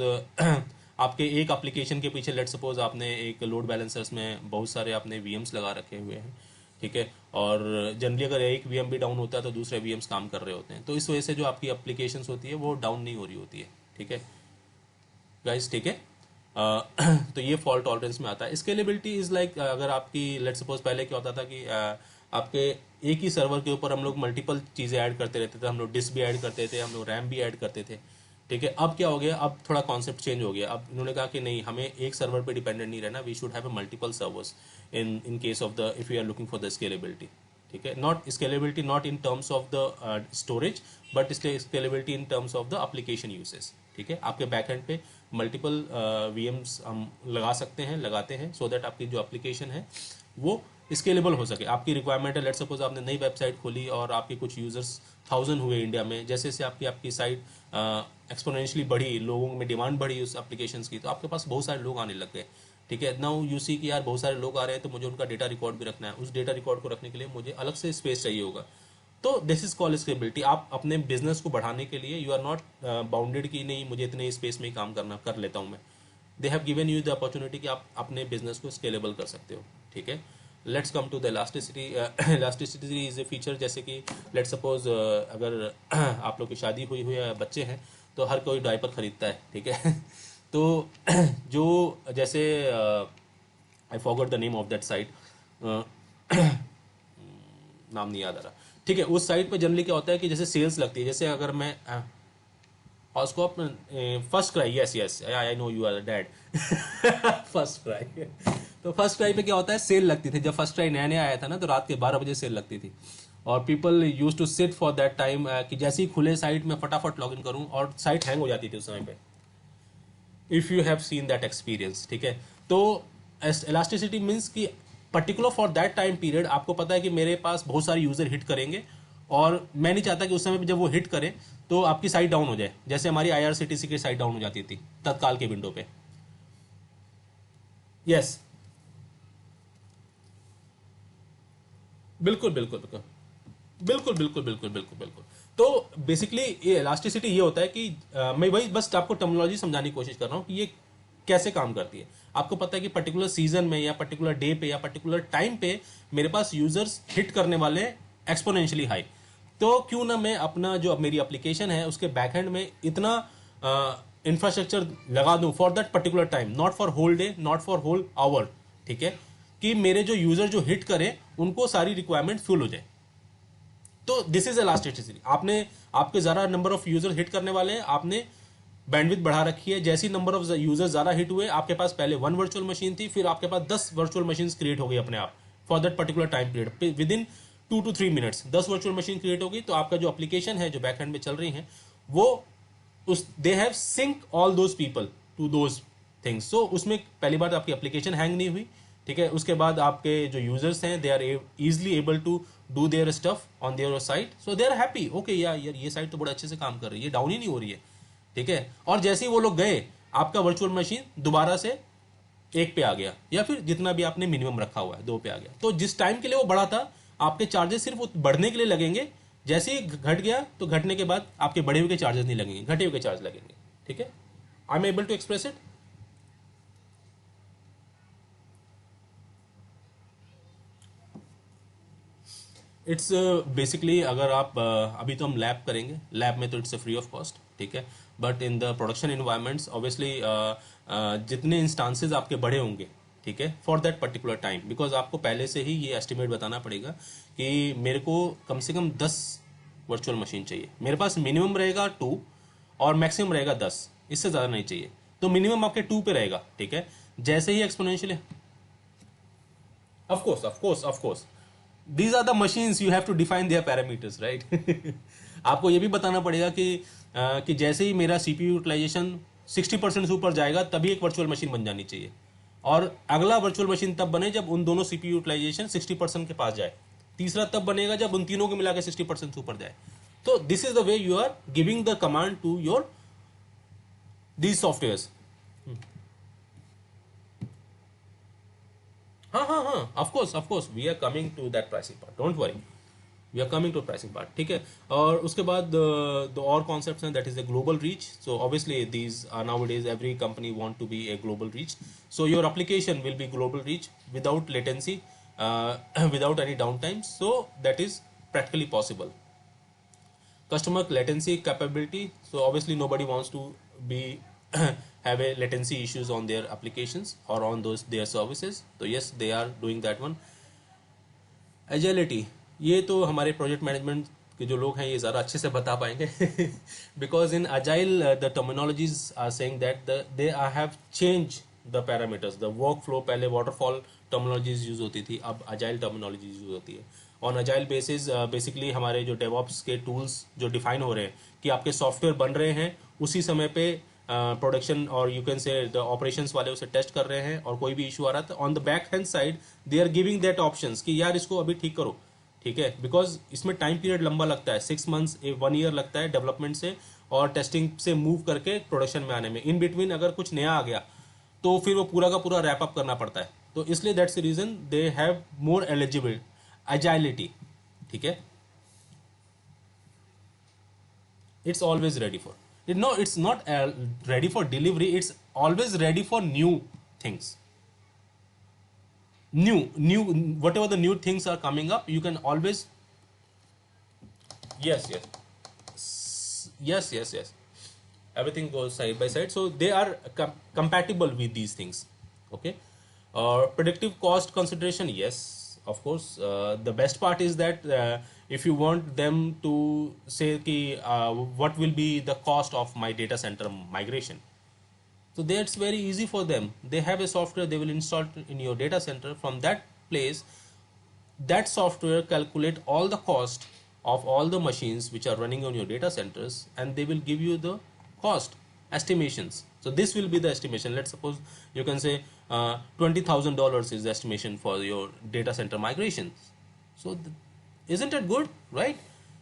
आपके एक application के पीछे let suppose आपने एक load balancers में बहुत सारे आपने VMs लगा रखे हुए हैं, ठीक है. और जनरली अगर एक VM भी डाउन होता है तो दूसरे VMs काम कर रहे होते हैं, तो इस वजह से जो आपकी एप्लीकेशंस होती है वो डाउन नहीं हो रही होती है, ठीक है गाइस, ठीक है. तो ये फॉल्ट टॉलरेंस में आता है. स्केलेबिलिटी इज लाइक, अगर आपकी लेट सपोज पहले क्या होता था कि आपके एक ही सर्वर के ऊपर हम लोग मल्टीपल चीज़ें ऐड करते रहते थे, हम लोग डिस्क भी ऐड करते थे, हम लोग रैम भी ऐड करते थे, ठीक है. अब क्या हो गया, अब थोड़ा कॉन्सेप्ट चेंज हो गया. अब इन्होंने कहा कि नहीं, हमें एक सर्वर पे डिपेंडेंट नहीं रहना, we should have a multiple servers in case of the if you are looking for the scalability, ठीक है. Not scalability not in terms of the storage but scalability in terms of the application usage, ठीक है. आपके backend पे multiple VMs हम लगा सकते हैं, लगाते हैं, सो दैट आपकी जो एप्लीकेशन है वो स्केलेबल हो सके. आपकी रिक्वायरमेंट है, लेट सपोज आपने नई वेबसाइट खोली और आपके कुछ यूजर्स 1000 हुए इंडिया में, जैसे जैसे आपकी साइट एक्सपोनेंशियली बढ़ी, लोगों में डिमांड बढ़ी उस एप्लीकेशंस की, तो आपके पास बहुत सारे लोग आने लग गए, ठीक है. नाउ यू सी कि यार बहुत सारे लोग आ रहे हैं तो मुझे उनका डेटा रिकॉर्ड भी रखना है. उस डेटा रिकॉर्ड को रखने के लिए मुझे अलग से स्पेस चाहिए होगा, तो दिस इज कॉल्ड स्केलेबिलिटी। आप अपने बिजनेस को बढ़ाने के लिए यू आर नॉट बाउंडेड कि नहीं मुझे इतने स्पेस में ही काम करना कर लेता हूँ मैं। They have given you the opportunity कि आप अपने बिजनेस को स्केलेबल कर सकते हो, ठीक है। Let's come to the elasticity. Elasticity is a feature, जैसे कि लेट्स सपोज अगर आप लोग की शादी हुई हुई है, बच्चे हैं, तो हर कोई डायपर खरीदता है, ठीक है। तो जो जैसे I forgot the name of that site, नाम नहीं याद आ रहा, ठीक है। उस साइट पे जनरली क्या होता है कि जैसे सेल्स लगती है, जैसे अगर मैं ऑस्कोप FirstCry, yes yes I know you are dad, FirstCry. तो फर्स्ट क्राई पे क्या होता है, सेल लगती थी। जब फर्स्ट क्राई नया नया आया था ना, तो रात के 12 बजे सेल लगती थी, और people use to sit for that time कि जैसे ही खुले साइट में फटाफट लॉग इन करूं, और साइट हैंग हो जाती थी उस समय पे, if you have seen that experience, ठीक है। तो इलास्टिसिटी मीन्स कि particular for that time period आपको पता है कि मेरे पास बहुत सारे यूजर हिट करेंगे, और मैं नहीं चाहता कि उस समय पे जब वो हिट करें तो आपकी साइट डाउन हो जाए, जैसे हमारी IRCTC की साइट डाउन हो जाती थी तत्काल के विंडो पे। यस, बिल्कुल बिल्कुल बिल्कुल बिल्कुल बिल्कुल बिल्कुल बिल्कुल बिल्कुल। तो बेसिकली ये इलास्टिसिटी ये होता है कि मैं वही बस आपको टर्मिनोलॉजी समझाने की कोशिश कर रहा हूँ कि ये कैसे काम करती है। आपको पता है कि पर्टिकुलर सीजन में या पर्टिकुलर डे पे या पर्टिकुलर टाइम पे मेरे पास यूजर्स हिट करने वाले एक्सपोनेंशियली हाई, तो क्यों ना मैं अपना जो मेरी एप्लीकेशन है उसके बैकएंड में इतना इंफ्रास्ट्रक्चर लगा दूं for that particular time, not for whole day, not for whole hour, ठीक है, कि मेरे जो यूजर जो हिट करें उनको सारी रिक्वायरमेंट फुल हो जाए। तो दिस इज इलास्टिसिटी। आपने आपके ज्यादा नंबर ऑफ यूजर हिट करने वाले हैं, आपने बैंडविड्थ बढ़ा रखी है, जैसी नंबर ऑफ यूजर्स ज्यादा हिट हुए, आपके पास पहले 1 वर्चुअल मशीन थी, फिर आपके पास 10 वर्चुअल मशीन क्रिएट हो गई अपने आप for that particular time period, with in 2 to 3 minutes 10 virtual machine create होगी। तो आपका जो एप्लीकेशन है जो बैकएंड में चल रही है वो उस they have sync all those people to those things. So उसमें पहली बार आपकी एप्लीकेशन हैंग नहीं हुई, ठीक है। उसके बाद आपके जो यूजर्स हैं they are easily able to do their stuff on their site, so they are happy, okay यार ये साइट तो बड़ा अच्छे से काम कर रही है, डाउन ही नहीं हो रही है, ठीक है। और जैसे ही वो लोग गए, आपका वर्चुअल मशीन दोबारा से 1 पे आ गया, या फिर जितना भी आपने मिनिमम रखा हुआ है 2 पे आ गया। तो जिस टाइम के लिए वो बढ़ा था, आपके चार्जेस सिर्फ वो बढ़ने के लिए लगेंगे, जैसे ही घट गया तो घटने के बाद आपके बढ़े हुए के चार्जेस नहीं लगेंगे, घटे हुए के चार्ज लगेंगे, ठीक है। I am able to express it. It's basically अगर आप अभी तो हम लैब करेंगे, लैब में तो इट्स फ्री ऑफ कॉस्ट, ठीक है। But in the production environments obviously जितने इंस्टांसेस आपके बड़े होंगे, ठीक है, for that particular time, because आपको पहले से ही ये एस्टिमेट बताना पड़ेगा कि मेरे को कम से कम 10 वर्चुअल मशीन चाहिए, मेरे पास मिनिमम रहेगा 2 और मैक्सिमम रहेगा 10, इससे ज़्यादा नहीं चाहिए। तो मिनिमम आपके 2 पे रहेगा, ठीक है। जैसे ही exponential, of course these are the machines, you have to define their parameters, right? आपको ये भी बताना पड़ेगा कि जैसे ही मेरा CPU यूटिलाइजेशन 60% से ऊपर जाएगा तभी एक वर्चुअल मशीन बन जानी चाहिए, और अगला वर्चुअल मशीन तब बने जब उन दोनों CPU यूटिलाइजेशन 60% के पास जाए, तीसरा तब बनेगा जब उन तीनों को मिला के 60% से ऊपर जाए। तो this is the way you are giving the command to your these softwares. हाँ, of course we are coming to that pricing part, don't worry, we are coming to pricing part, ठीक है। और उसके बाद द और concepts हैं, that is the global reach. So obviously these are nowadays every company want to be a global reach, so your application will be global reach without latency, without any down time, so that is practically possible. Customer latency capability, so obviously nobody wants to be have a latency issues on their applications or on those their services, so yes they are doing that one. Agility, ये तो हमारे project management के जो लोग हैं ये ज़्यादा अच्छे से बता पाएंगे, because in agile the terminologies are saying that they have change the parameters, the workflow. पहले वाटरफॉल टर्मिनोलॉजीज यूज होती थी, अब अजाइल टर्मिनोलॉजीज यूज होती है। ऑन अजाइल बेसिस बेसिकली हमारे जो डेवॉप्स के टूल्स जो डिफाइन हो रहे हैं कि आपके सॉफ्टवेयर बन रहे हैं उसी समय पे प्रोडक्शन और you can say the operations वाले उसे टेस्ट कर रहे हैं, और कोई भी इशू आ रहा था on the back hand side they are giving that options कि यार इसको अभी ठीक करो, ठीक है, बिकॉज इसमें टाइम पीरियड लंबा लगता है, 6 मंथ्स 1 ईयर लगता है डेवलपमेंट से और टेस्टिंग से मूव करके प्रोडक्शन में आने में। इन बिटवीन अगर कुछ नया आ गया तो फिर वो पूरा का पूरा रैप अप करना पड़ता है, तो इसलिए that's the reason they have more eligible agility, ठीक है। It's always ready for it. No, it's not ready for delivery. It's always ready for new things. New, whatever the new things are coming up, you can always. Yes, yes. Everything goes side by side, so they are compatible with these things. Okay. Predictive cost consideration, yes, of course. The best part is that if you want them to say ki, what will be the cost of my data center migration, so that's very easy for them. They have a software, they will install it in your data center. From that place, that software calculate all the cost of all the machines which are running on your data centers, and they will give you the cost estimations. So this will be the estimation. Let's suppose you can say $20,000 is the estimation for your data center migrations. So isn't it good, right?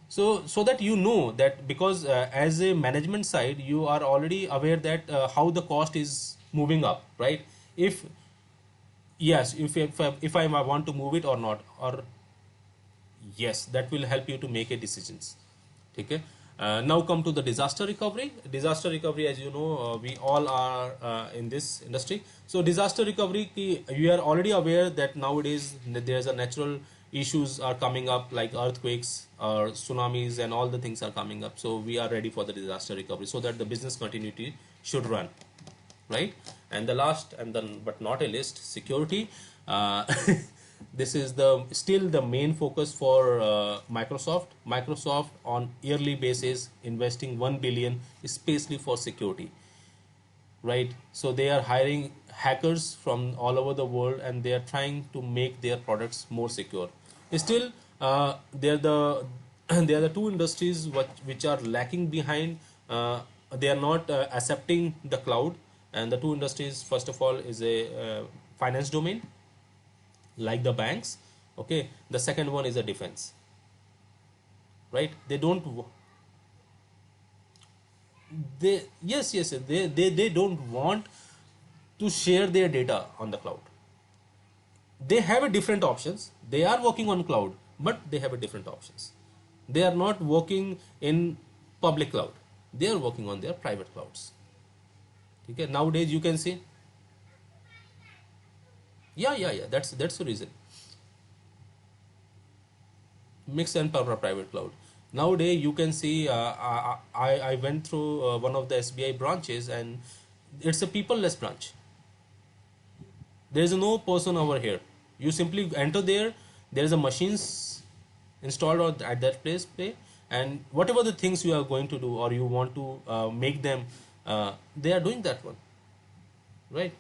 So that you know that, because as a management side, you are already aware that how the cost is moving up, right? If yes, if I want to move it or not, or yes, that will help you to make a decisions. Okay. Now come to the disaster recovery. Disaster recovery, as you know, we all are in this industry. So disaster recovery, you are already aware that nowadays there's a natural issues are coming up, like earthquakes or tsunamis, and all the things are coming up. So we are ready for the disaster recovery, so that the business continuity should run, right? And the last, and then but not a least, security. This is the still the main focus for Microsoft on yearly basis investing 1 billion especially for security, right? So they are hiring hackers from all over the world, and they are trying to make their products more secure. Still, they are the they are the two industries which are lacking behind. They are not accepting the cloud, and the two industries, first of all, is a finance domain, like the banks. Okay, the second one is a defense, right? They don't they yes, they don't want to share their data on the cloud. They have a different options. They are working on cloud, but they have a different options. They are not working in public cloud. They are working on their private clouds. Okay, nowadays you can see. Yeah. That's the reason. Mix and power private cloud. Nowadays you can see. I went through one of the SBI branches, and it's a peopleless branch. There is no person over here. You simply enter there. There is a machines installed at that place, and whatever the things you are going to do, or you want to make them, they are doing that one, right?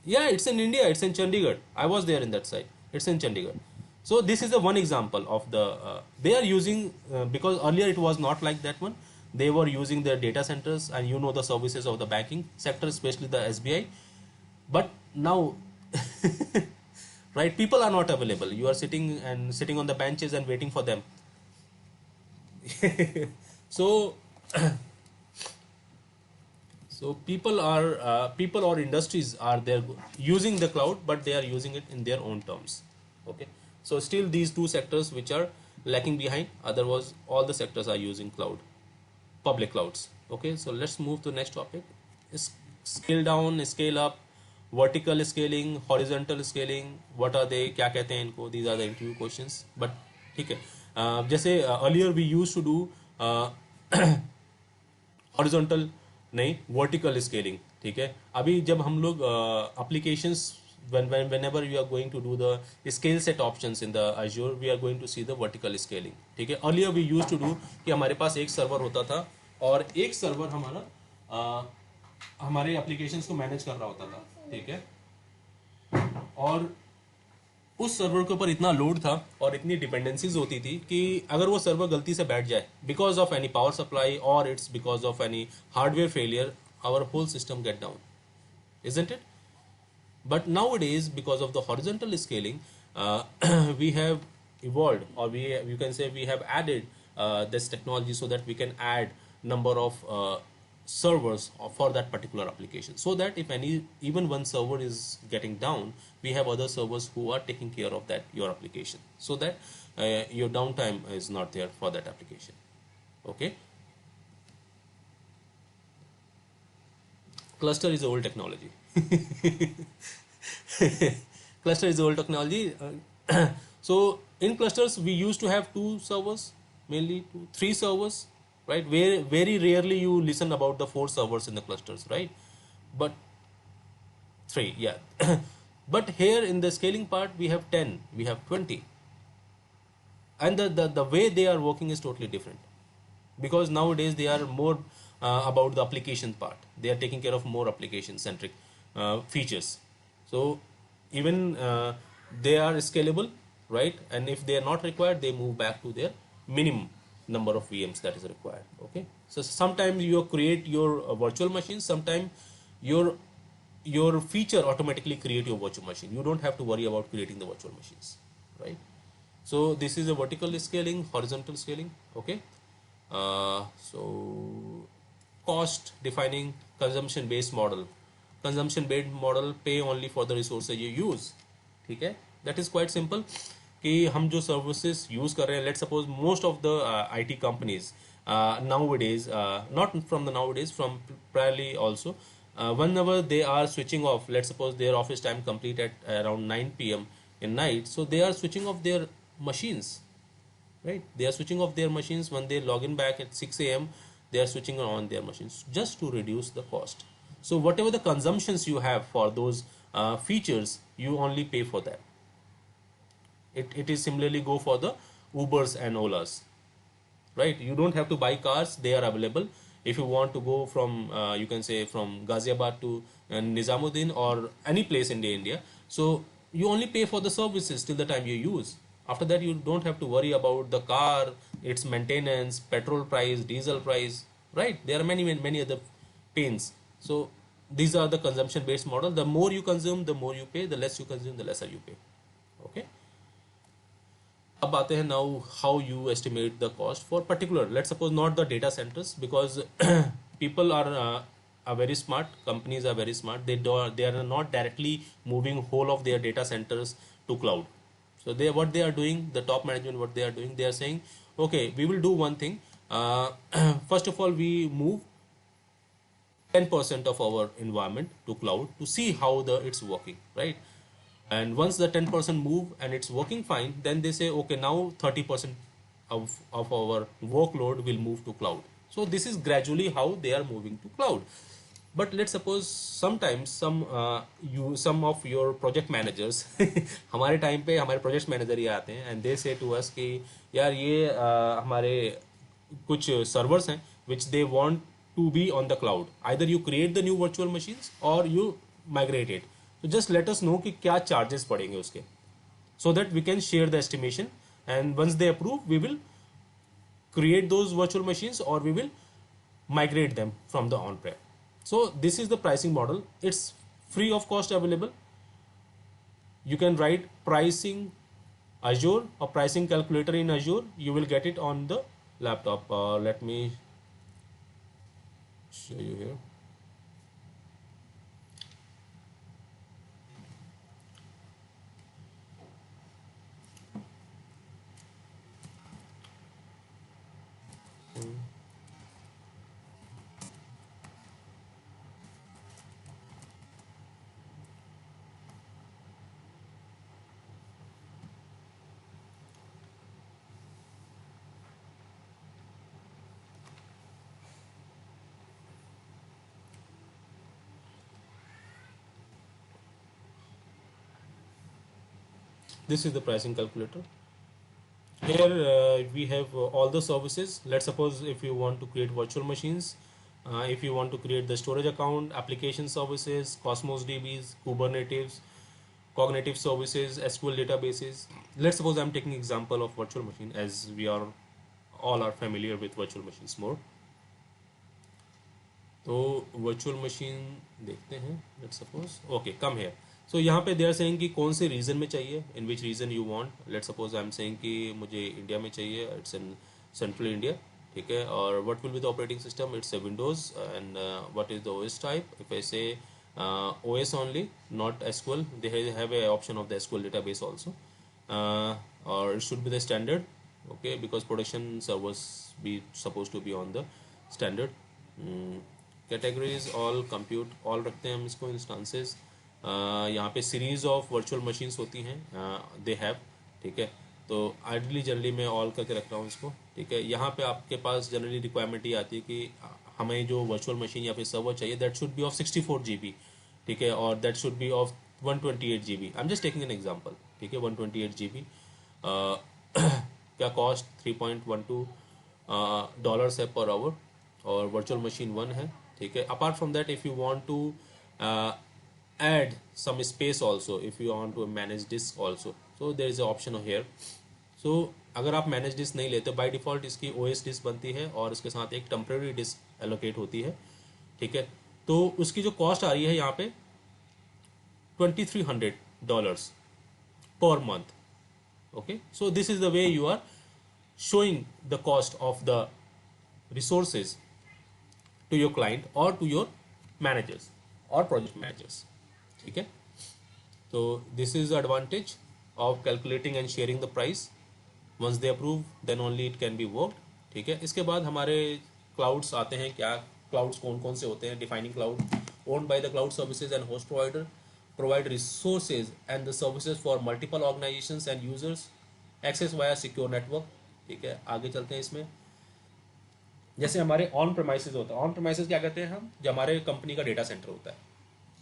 Yeah, it's in India. It's in Chandigarh. I was there in that site. It's in Chandigarh. So this is the one example of the they are using, because earlier it was not like that one. They were using their data centers, and you know the services of the banking sector, especially the SBI. But now, right, people are not available. You are sitting on the benches and waiting for them. So so people or industries are there using the cloud, but they are using it in their own terms. Okay, so still these two sectors which are lacking behind. Otherwise, all the sectors are using cloud, public clouds. Okay, so let's move to next topic. Scale down, scale up, vertical scaling, horizontal scaling. What are they? क्या कहते हैं इनको? These are the interview questions. But ठीक है. जैसे earlier we used to do horizontal, नहीं, vertical scaling. ठीक है. अभी जब हम लोग applications, whenever we are going to do the scale set options in the Azure, we are going to see the vertical scaling. ठीक है. Earlier we used to do कि हमारे पास एक सर्वर होता था, और एक सर्वर हमारा हमारे एप्लीकेशंस को मैनेज कर रहा होता था. ठीक है. और उस सर्वर के ऊपर इतना लोड था और इतनी डिपेंडेंसीज होती थी कि अगर वो सर्वर गलती से बैठ जाए, because of any power supply, और it's because of any hardware failure, our whole system get down. Isn't it? But nowadays, because of the horizontal scaling, we have evolved, or you can say we have added this technology, so that we can add number of servers for that particular application, so that if even one server is getting down, we have other servers who are taking care of that your application, so that your downtime is not there for that application. Okay. Cluster is old technology. Cluster is old technology. So in clusters we used to have two servers, mainly two, three servers, right? Where very rarely you listen about the four servers in the clusters, right? But three, yeah. But here in the scaling part we have 10, we have 20, and the way they are working is totally different, because nowadays they are more about the application part. They are taking care of more application centric features. So even they are scalable, right? And if they are not required, they move back to their minimum number of VMs that is required. Okay, so sometimes you create your virtual machines, sometimes your your feature automatically create your virtual machine. You don't have to worry about creating the virtual machines, right? So this is a vertical scaling, horizontal scaling. Okay, so cost defining consumption based model. Consumption based model, pay only for the resources you use. ठीक है, that is quite simple. कि हम जो services use कर रहे हैं, let's suppose most of the IT companies nowadays, not from the nowadays, from priorly also, whenever they are switching off, let's suppose their office time complete at around 9 p.m. in night, so they are switching off their machines, right? They are switching off their machines when they log in back at 6 a.m. They are switching on their machines just to reduce the cost. So whatever the consumptions you have for those features, you only pay for that. It is similarly go for the Ubers and Olas, right? You don't have to buy cars, they are available. If you want to go from you can say from Ghaziabad to Nizamuddin or any place in India, so you only pay for the services till the time you use. After that you don't have to worry about the car, its maintenance, petrol price, diesel price, right? There are many other pains. So these are the consumption based model. The more you consume, the more you pay. The less you consume, the lesser you pay. Okay. अब आते हैं now how you estimate the cost for particular, let's suppose not the data centers, because people are very smart, companies are very smart, they are not directly moving whole of their data centers to cloud. So they, what they are doing, the top management, what they are doing, they are saying, okay, we will do one thing. First of all, we move 10% of our environment to cloud to see how the it's working, right? And once the 10% move and it's working fine, then they say, okay, now 30% of our workload will move to cloud. So this is gradually how they are moving to cloud. But let's suppose sometimes some of your project managers हमारे time पे हमारे project manager ही आते हैं and they say to us कि यार ये हमारे कुछ servers हैं which they want to be on the cloud. Either you create the new virtual machines or you migrate it. So just let us know कि क्या charges पड़ेंगे उसके, so that we can share the estimation, and once they approve we will create those virtual machines or we will migrate them from the on-prem. So this is the pricing model. It's free of cost available. You can write pricing Azure or pricing calculator in Azure. You will get it on the laptop. Let me show you here. This is the pricing calculator. Here we have all the services. Let's suppose if you want to create virtual machines, if you want to create the storage account, application services, Cosmos DBs, Kubernetes, cognitive services, SQL databases. Let's suppose I'm taking example of virtual machine, as we are all are familiar with virtual machines more. तो virtual machine देखते हैं. Let's suppose, okay, come here. So यहाँ पे they are saying कि कौन से region में चाहिए, in which region you want. Let's suppose I'm saying कि मुझे इंडिया में चाहिए, it's in central India, ठीक है. और what will be the operating system? It's a Windows. And what is the OS type? If I say OS only, not SQL, they have a option of the SQL database also. Or it should be the standard, okay, because production servers be supposed to be on the standard. Categories all compute all रखते हैं हम इसको instances. यहाँ पे series of virtual machines होती हैं, they have, ठीक है। तो आइडली जनरली मैं ऑल करके रख रहा हूँ इसको, ठीक है। यहाँ पे आपके पास जनरली रिक्वायरमेंट ये आती है कि हमें जो वर्चुअल मशीन या फिर सर्वर चाहिए that should be of 64 GB, ठीक है, और that should be of 128 GB। I am just taking an example, ठीक है। 128 GB क्या कॉस्ट 3.12 डॉलर्स है पर आवर, और वर्चुअल मशीन 1 है, ठीक है। Apart from that if you want to add some space also, if you want to manage disk also, so there is a option here. So अगर आप manage disc नहीं लेते, by default इसकी OS disc बनती है और इसके साथ एक टेम्परेरी डिस्क एलोकेट होती है, ठीक है। तो उसकी जो कॉस्ट आ रही है यहाँ पे $2300 per month, okay. So this is the way you are showing the cost of the resources to your client or to your managers or project managers, ठीक है। तो this is advantage of calculating and sharing the price. Once they approve then only it can be worked, ठीक है। इसके बाद हमारे clouds आते हैं। क्या क्लाउड्स कौन कौन से होते हैं? Defining cloud owned by the cloud services and host provider, provide resources and the services for multiple organizations and users, access via secure network, ठीक है। आगे चलते हैं इसमें। जैसे हमारे ऑन प्रेमाइसेस होता है, ऑन प्रेमाइसेस क्या कहते हैं हम? जो हमारे कंपनी का डेटा सेंटर होता है।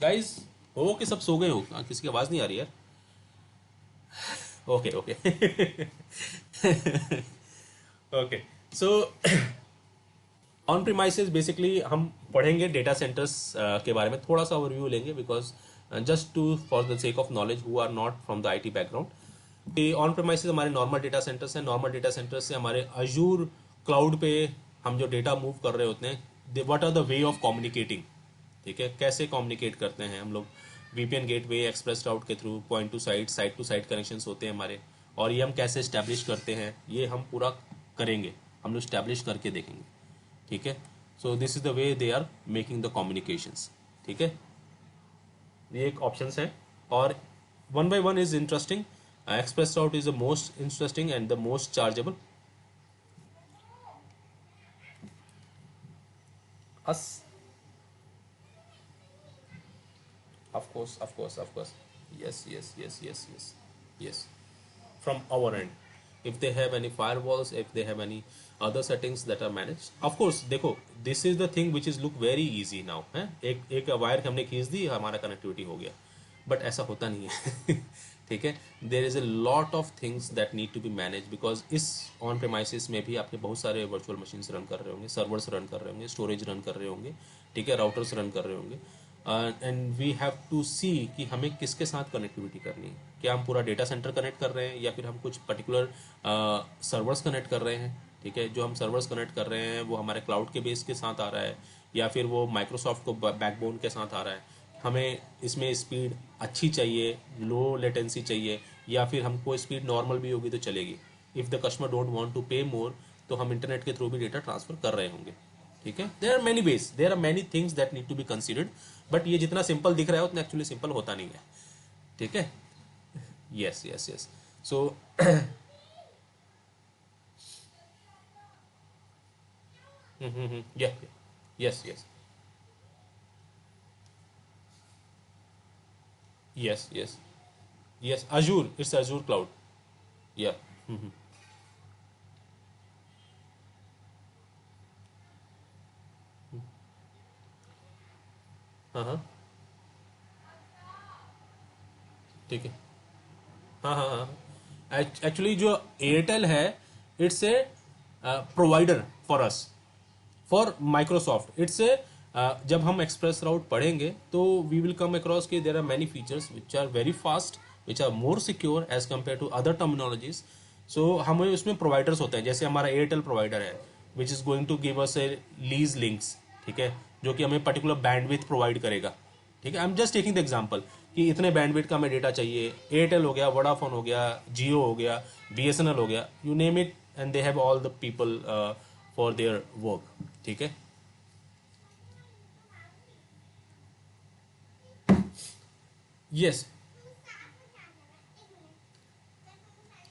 गाइज हो कि सब सो गए हो? किसी की आवाज नहीं आ रही है? Okay okay okay. So on premises basically हम पढ़ेंगे डेटा सेंटर्स के बारे में थोड़ा सा ओवरव्यू लेंगे, because just to for the sake of knowledge who are not from the IT background. कि ऑन प्रीमाइसेस हमारे नॉर्मल डेटा सेंटर्स हैं। नॉर्मल डेटा सेंटर्स से हमारे अजूर क्लाउड पे हम जो डेटा मूव कर रहे होते हैं, what are the way of communicating, ठीक है। कैसे कम्युनिकेट करते हैं हम लोग? VPN गेटवे, एक्सप्रेस राउट के through, point two site connections होते हैं हमारे, और ये हम कैसे स्टैब्लिश करते हैं ये हम पूरा करेंगे, हम लोग स्टैब्लिश करके देखेंगे, ठीक है। So this is the way they are making the communications, ठीक है। ये एक ऑप्शंस है, और one by one is interesting. Express route is the most interesting and the most chargeable. As Of course, of course, of course. Yes, yes, yes, yes, yes, yes. From our end, if they have any firewalls, if they have any other settings that are managed, of course. देखो, this is the thing which is look very easy now, है? एक wire हमने खींच दी, हमारा connectivity हो गया, but ऐसा होता नहीं है ठीक है। There is a lot of things that need to be managed, because इस ऑन प्रेमाइसिस में भी आपके बहुत सारे वर्चुअल मशीन्स रन कर रहे होंगे, सर्वर्स रन कर रहे होंगे, स्टोरेज रन कर रहे होंगे, ठीक है, राउटर्स रन कर रहे होंगे, एंड वी हैव टू सी कि हमें किसके साथ कनेक्टिविटी करनी है। क्या हम पूरा डेटा सेंटर कनेक्ट कर रहे हैं, या फिर हम कुछ पर्टिकुलर सर्वर्स कनेक्ट कर रहे हैं, ठीक है। जो हम सर्वर्स कनेक्ट कर रहे हैं वो हमारे क्लाउड के बेस के साथ आ रहा है, या फिर वो माइक्रोसॉफ्ट को बैकबोन के साथ आ रहा है। हमें इसमें स्पीड अच्छी चाहिए, लो लेटेंसी चाहिए, या फिर हमको स्पीड नॉर्मल भी होगी तो चलेगी। If the customer don't want to pay more, तो हम इंटरनेट के थ्रू भी डेटा ट्रांसफर कर रहे होंगे, ठीक है। There are many ways, there are many things that need to be considered, but ये जितना सिंपल दिख रहा है उतना एक्चुअली सिंपल होता नहीं है, ठीक है। Yes yes yes. सो या yes yes yes yes yes, Azure, it's Azure cloud, yeah. हाँ हाँ, ठीक है। हाँ हाँ हाँ, एक्चुअली जो एयरटेल है, it's a provider for us, for Microsoft it's a. जब हम एक्सप्रेस राउट पढ़ेंगे तो वी विल कम अक्रॉस कि there are many features which are very fast, which are more secure as compare to other terminologies. So हमें उसमें providers होते हैं, जैसे हमारा एयरटेल प्रोवाइडर है which is going to give us a lease links, ठीक है, जो कि हमें पर्टिकुलर बैंडविड्थ प्रोवाइड करेगा, ठीक है। I am just taking the example कि इतने बैंडविड्थ का हमें डेटा चाहिए। एयरटेल हो गया, वोडाफोन हो गया, जियो हो गया, BSNL हो गया, you name it, and they have all the people for their work, ठीक है। Yes,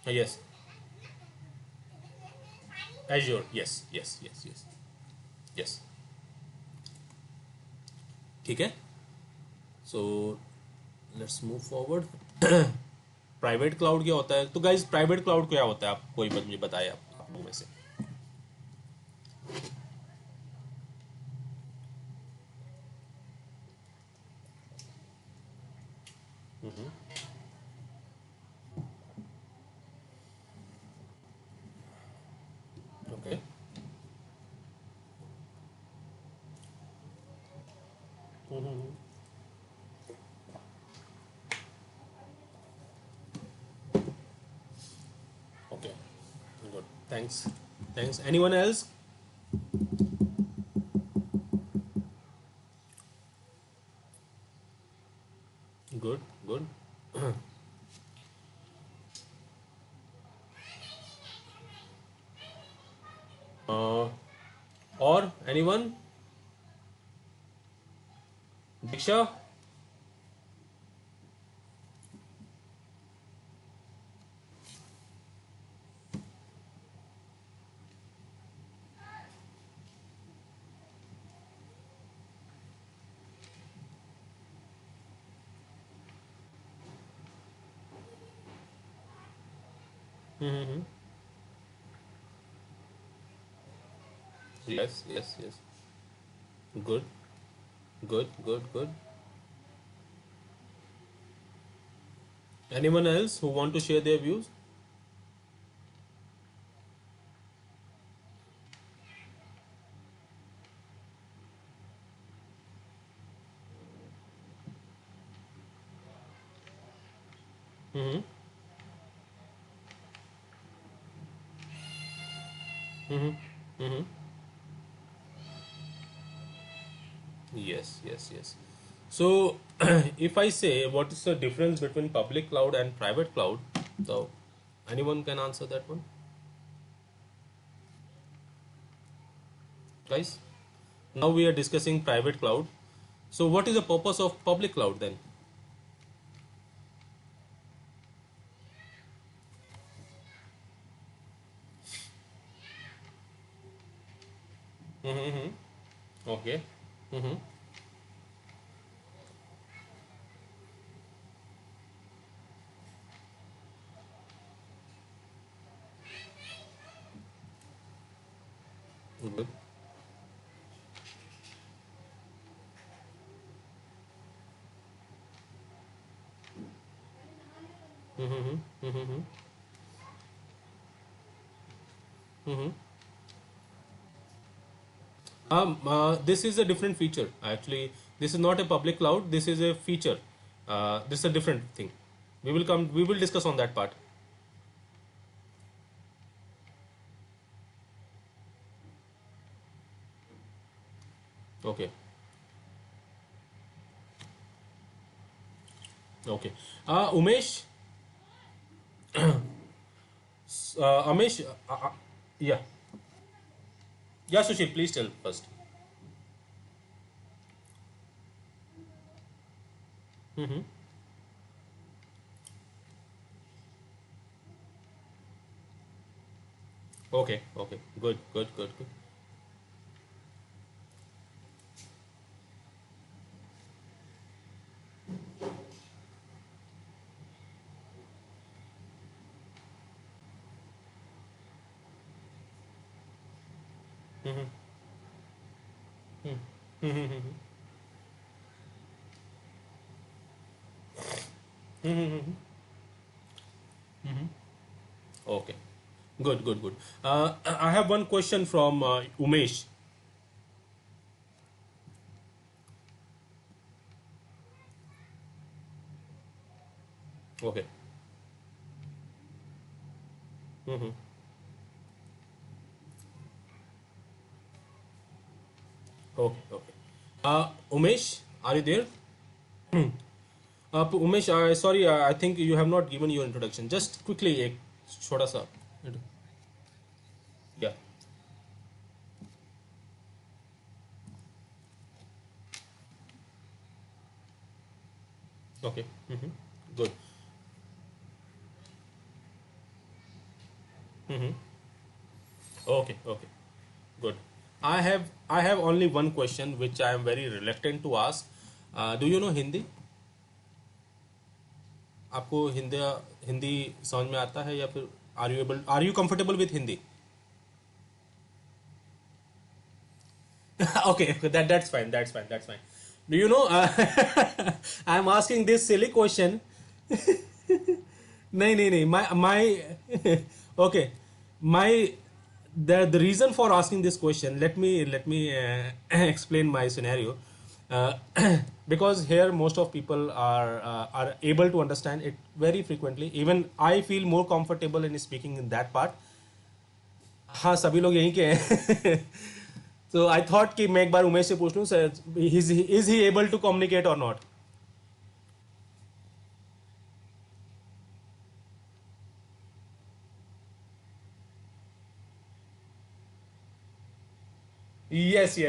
yes, Azure. Yes, yes, yes, yes, yes. ठीक है, so let's move forward. Private cloud क्या होता है? तो गाइज प्राइवेट क्लाउड क्या होता है, आप कोई मुझे बताए आप लोगों में से. Okay. Okay, good, thanks. Thanks. Anyone else? Good, good. और anyone? Diksha? Mm-hmm. Yes, yes, yes. Good, good, good, good. Anyone else who want to share their views? Mm-hmm. Mm-hmm. Mm-hmm. Yes, yes, yes. So, if I say what is the difference between public cloud and private cloud, so anyone can answer that one, guys? Now we are discussing private cloud. So, what is the purpose of public cloud then? Mm-hmm. Okay. Mm-hmm. Good. Mm-hmm. Mm-hmm. Mm-hmm. This is a different feature. Actually, this is not a public cloud. This is a feature. This is a different thing. We will come. We will discuss on that part. Okay. Okay. Umesh. Amesh. Yeah. Yeah, Sushil. Please tell first. Mm-hmm. Okay. Okay. Good. Good. Good. Good. Mm-hmm. Mm-hmm. Mm-hmm. Okay. Good. Good. Good. I have one question from Umesh. Okay. Mm-hmm. Okay. Okay. Umesh, are you there? Umesh, sorry, I think you have not given your introduction. Just quickly, एक छोटा सा. Yeah. Okay. Mm-hmm. Good. Mm-hmm. Okay. Okay. Good. I have only one question which I am very reluctant to ask. Do you know Hindi? आपको हिंदी हिंदी समझ में आता है या फिर are you comfortable with Hindi? Okay, that's fine. Do you know, I'm asking this silly question. नहीं, my okay, my the reason for asking this question, let me explain my scenario. uh, because here most of people are able to understand it very frequently. Even I feel more comfortable in speaking in that part. हाँ, सभी लोग यहीं के हैं. So I thought कि मैं एक बार उमेश से पूछ लूँ, sir, is he able to communicate or not? Yes.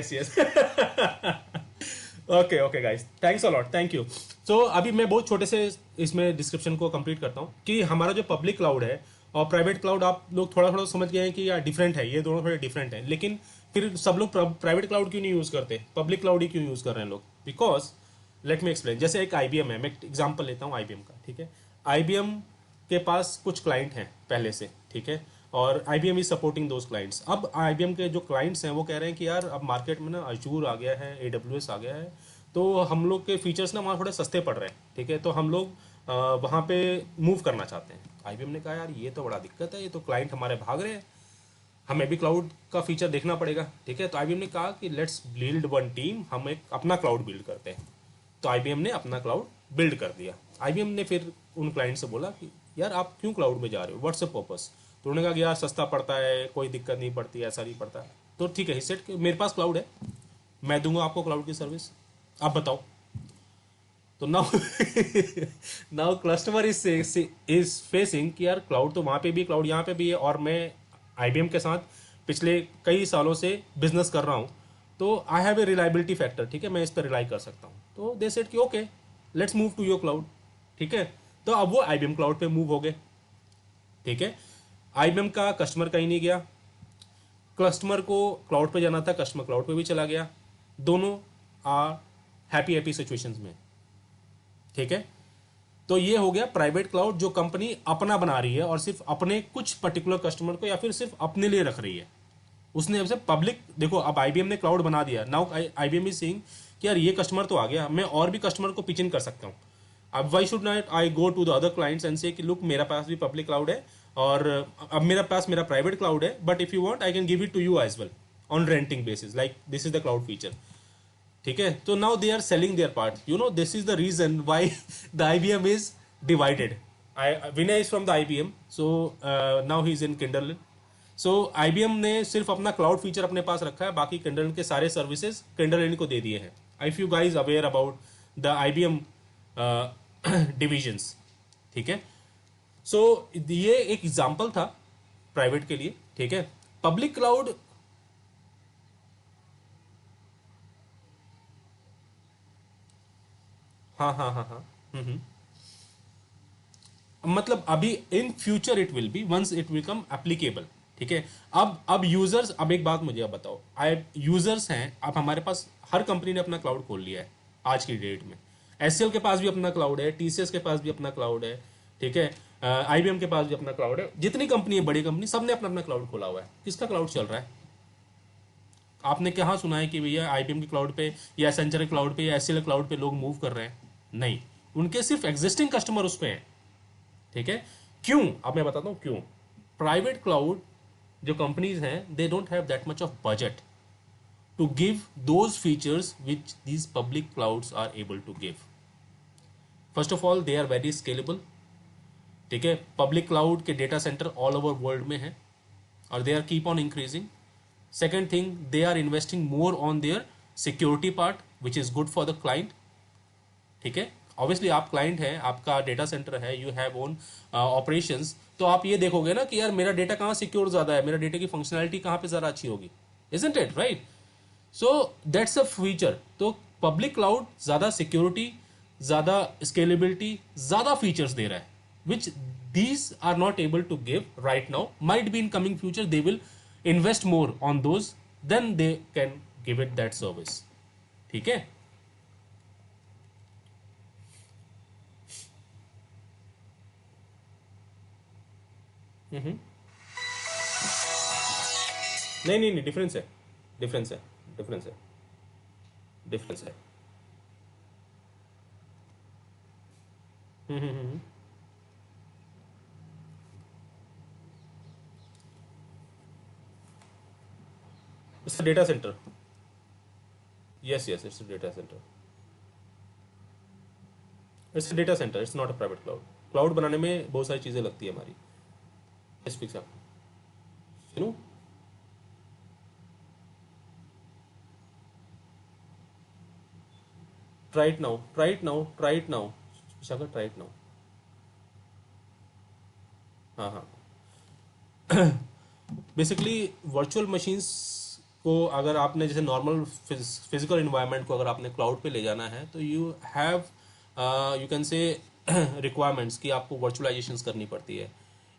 Okay guys, thanks a lot, thank you. So अभी मैं बहुत छोटे से इसमें डिस्क्रिप्शन को कंप्लीट करता हूँ कि हमारा जो पब्लिक क्लाउड है और प्राइवेट क्लाउड, आप लोग थोड़ा थोड़ा समझ गए हैं कि यार डिफरेंट है, ये दोनों थोड़े डिफरेंट हैं. लेकिन फिर सब लोग प्राइवेट क्लाउड क्यों नहीं यूज़ करते, पब्लिक क्लाउड ही क्यों यूज़ कर रहे हैं लोग? Because let me explain. जैसे एक आईबीएम है, मैं एग्जाम्पल लेता हूँ आईबीएम का, ठीक है. आईबीएम के पास कुछ क्लाइंट हैं पहले से, ठीक है, और IBM is supporting those clients. अब आईबीएम के जो क्लाइंट्स हैं वो कह रहे हैं कि यार अब मार्केट में ना अजूर आ गया है, एडब्ल्यूएस आ गया है, तो हम लोग के फीचर्स ना वहाँ थोड़े सस्ते पड़ रहे हैं, ठीक है, तो हम लोग वहाँ पे मूव करना चाहते हैं. आईबीएम ने कहा यार ये तो बड़ा दिक्कत है, ये तो क्लाइंट हमारे भाग रहे हैं, हमें भी क्लाउड का फीचर देखना पड़ेगा, ठीक है. तो आईबीएम ने कहा कि लेट्स बिल्ड वन टीम, हम एक अपना क्लाउड बिल्ड करते हैं. तो आईबीएम ने अपना क्लाउड बिल्ड कर दिया. आईबीएम ने फिर उन क्लाइंट से बोला कि यार आप क्यों क्लाउड में जा रहे हो, व्हाट्स द पर्पस? तो उन्होंने कहा कि यार सस्ता पड़ता है, कोई दिक्कत नहीं पड़ती, ऐसा नहीं पड़ता. तो ठीक है, ही सेड कि मेरे पास क्लाउड है, मैं दूंगा आपको क्लाउड की सर्विस, आप बताओ. तो now now customer is facing कि यार क्लाउड तो वहाँ पे भी, क्लाउड यहाँ पे भी है, और मैं आईबीएम के साथ पिछले कई सालों से बिजनेस कर रहा हूँ, तो I have a reliability factor, ठीक है, मैं इस पर रिलाई कर सकता हूँ. तो दे सेड कि okay let's move to your cloud, ठीक है. तो अब वो आईबीएम क्लाउड पे मूव हो गए, ठीक है. आईबीएम का कस्टमर कहीं नहीं गया, कस्टमर को क्लाउड पे जाना था, कस्टमर क्लाउड पे भी चला गया, दोनों आर हैप्पी सिचुएशंस में, ठीक है. तो ये हो गया प्राइवेट क्लाउड, जो कंपनी अपना बना रही है और सिर्फ अपने कुछ पर्टिकुलर कस्टमर को या फिर सिर्फ अपने लिए रख रही है. उसने अब से पब्लिक, देखो अब आईबीएम ने क्लाउड बना दिया, नाउ आईबीएम इज सेइंग कि यार ये कस्टमर तो आ गया, मैं और भी कस्टमर को पिच इन कर सकता हूँ. अब why should not I go to the other clients and say कि लुक मेरा पास भी पब्लिक क्लाउड है और अब मेरा पास मेरा प्राइवेट क्लाउड है, but if you want I can give it to you as well on renting basis, like this is the cloud feature, ठीक है. तो now they are selling their part, you know, this is the reason why the IBM is divided. Vinay is from the IBM, so now he is in Kyndryl. So IBM ने सिर्फ अपना cloud feature अपने पास रखा है, बाकी किंडरलिन के सारे services किंडरलिन को दे दिए हैं. If you guys aware about the IBM divisions, ठीक है. सो ये एक एग्जाम्पल था प्राइवेट के लिए, ठीक है. पब्लिक क्लाउड, हाँ. मतलब अभी in future it will be, once it will come applicable, ठीक है. अब यूजर्स, अब एक बात मुझे अब बताओ, यूजर्स हैं, अब हमारे पास हर कंपनी ने अपना क्लाउड खोल लिया है आज की डेट में. एचसीएल के पास भी अपना क्लाउड है, टीसीएस के पास भी अपना क्लाउड है, ठीक है, आईबीएम के पास भी अपना क्लाउड है. जितनी कंपनी है, बड़ी कंपनी, सबने अपना अपना क्लाउड खोला हुआ है. किसका क्लाउड चल रहा है? आपने कहाँ सुना है कि भैया आईबीएम के क्लाउड पे या एसेंचर के क्लाउड पे या एचसीएल क्लाउड पे लोग मूव कर रहे हैं? नहीं, उनके सिर्फ एग्जिस्टिंग कस्टमर उस पे हैं, ठीक है. क्यों? अब मैं बताता हूं क्यों. प्राइवेट क्लाउड जो कंपनीज हैं, they don't have that much of budget to give those features which these public clouds are able to give. First of all they are very scalable, ठीक है. पब्लिक क्लाउड के data centre all over world में है और they are keep on increasing. Second thing, they are investing more on their security part which is good for the client, ठीक है. Obviously आप client है, आपका डेटा सेंटर है, यू हैव ओन ऑपरेशंस, तो आप ये देखोगे ना कि यार मेरा डेटा कहाँ सिक्योर ज्यादा है, मेरा डेटा की फंक्शनैलिटी कहाँ पे ज्यादा अच्छी होगी, isn't it right? So that's a feature. तो पब्लिक क्लाउड ज्यादा सिक्योरिटी, ज्यादा स्केलेबिलिटी, ज्यादा फीचर्स दे रहा है, which these are not able to give right now. Might be in coming future they will invest more on those, then they can give it that service, ठीक है. हम्म। नहीं नहीं नहीं, डिफरेंस है, डिफरेंस है, डिफरेंस है, डिफरेंस है। Hmm. It's a data center. Yes yes, it's a data center. It's a data center, it's not a private cloud. Cloud बनाने में बहुत सारी चीज़ें लगती है हमारी। यस फिक्स आप सुनो। Try it now, try it now, try it now, Vishakha, try it now. हाँ हाँ। बेसिकली वर्चुअल मशीन्स को अगर आपने जैसे नॉर्मल फिजिकल इन्वायरमेंट को अगर आपने क्लाउड पे ले जाना है तो यू हैव, यू कैन से रिक्वायरमेंट्स कि आपको वर्चुअलाइजेशंस करनी पड़ती है।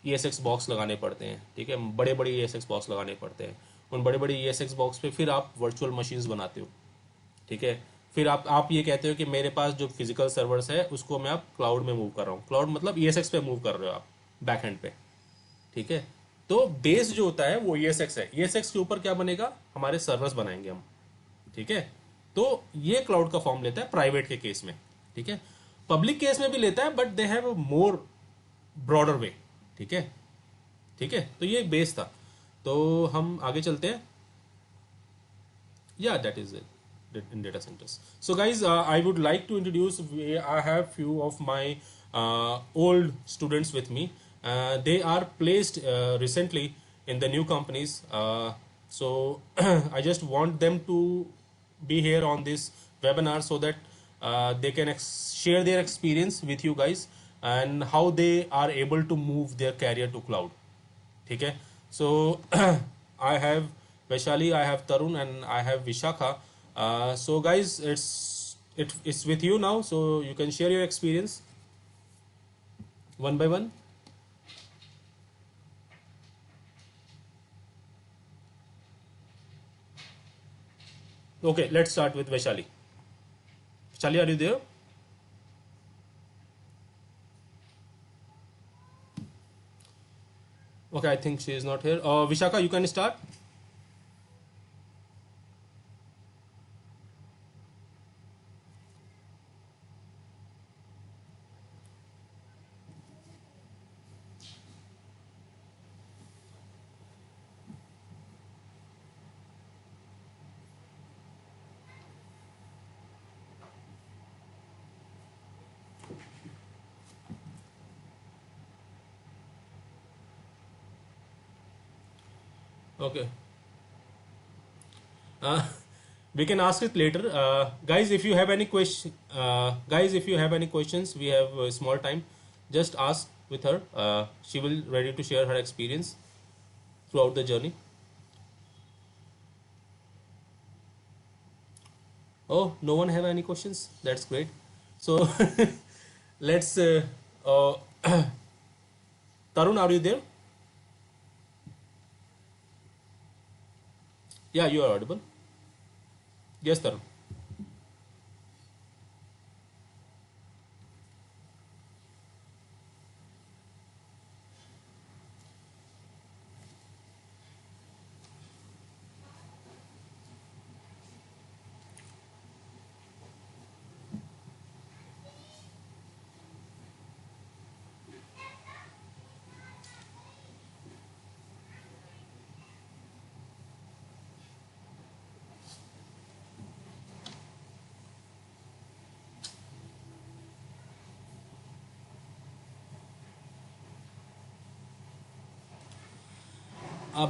ई एस एक्स बॉक्स लगाने पड़ते हैं, ठीक है, बड़े बड़े ई एस एक्स बॉक्स लगाने पड़ते हैं। उन बड़े बड़े ई एस एक्स बॉक्स पे फिर आप वर्चुअल मशीन्स बनाते हो, ठीक है। फिर आप ये कहते हो कि मेरे पास जो फिजिकल सर्वर्स है उसको मैं अब क्लाउड में मूव कर रहा हूँ। क्लाउड मतलब ई एस एक्स पे मूव कर रहे हो आप, बैक एंड पे, ठीक है। तो बेस जो होता है वो ESX है। ESX के ऊपर क्या बनेगा, हमारे सर्वर्स बनाएंगे हम, ठीक है। तो ये क्लाउड का फॉर्म लेता है प्राइवेट के केस में, ठीक है। पब्लिक केस में भी लेता है but they have more broader way, ठीक है, ठीक है। तो ये एक बेस था। तो हम आगे चलते हैं। Yeah, that is it in data centers. So guys, I would like to introduce, I have few of my old students with me. They are placed recently in the new companies. So I just want them to be here on this webinar so that they can share their experience with you guys and how they are able to move their career to cloud. ठीक है। So I have Vaishali, I have Tarun and I have Vishakha. So guys it's with you now, so you can share your experience one by one. Okay, let's start with Vaishali. Vaishali, are you there? Okay, I think she is not here. Vishaka, you can start. Okay. Uh, we can ask it later. Guys, if you have any questions, we have small time. Just ask with her. She will ready to share her experience throughout the journey. Oh, no one have any questions? That's great. So let's. Uh, Tarun, are you there? Yeah, you are audible. Yes, Tarun.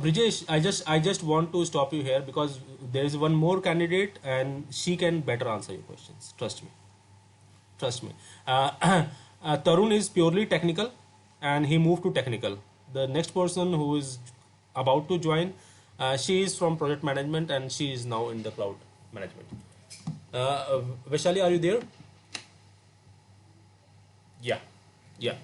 Brijesh, I just want to stop you here because there is one more candidate and she can better answer your questions. Trust me. Trust me. Tarun is purely technical and he moved to technical. The next person who is about to join, she is from project management and she is now in the cloud management. Vaishali, are you there? Yeah. Yeah.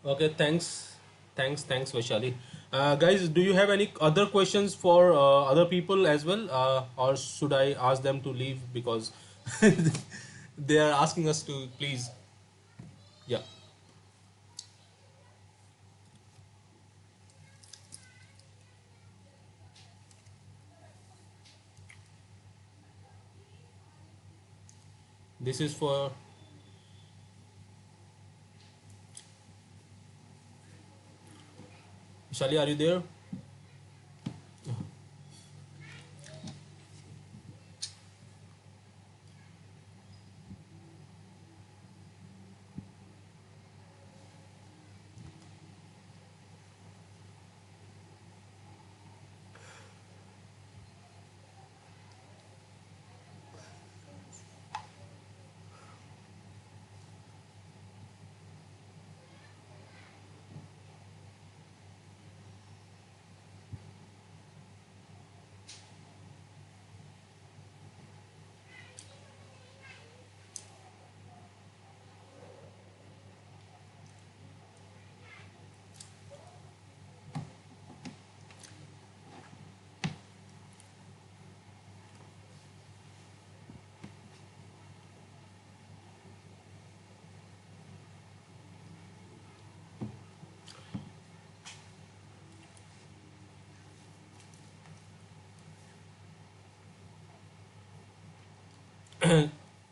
Okay, thanks, Vaishali. Guys, do you have any other questions for other people as well, or should I ask them to leave because they are asking us to please? Yeah. This is for Vaishali. Are you there?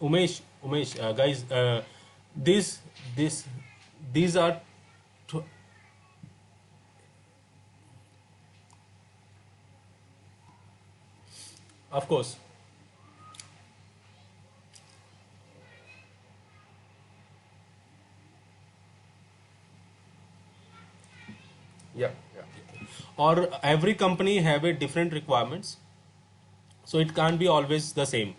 Umesh, guys, this, this, these are, tw- of course, yeah, yeah. Or every company have a different requirements, so it can't be always the same.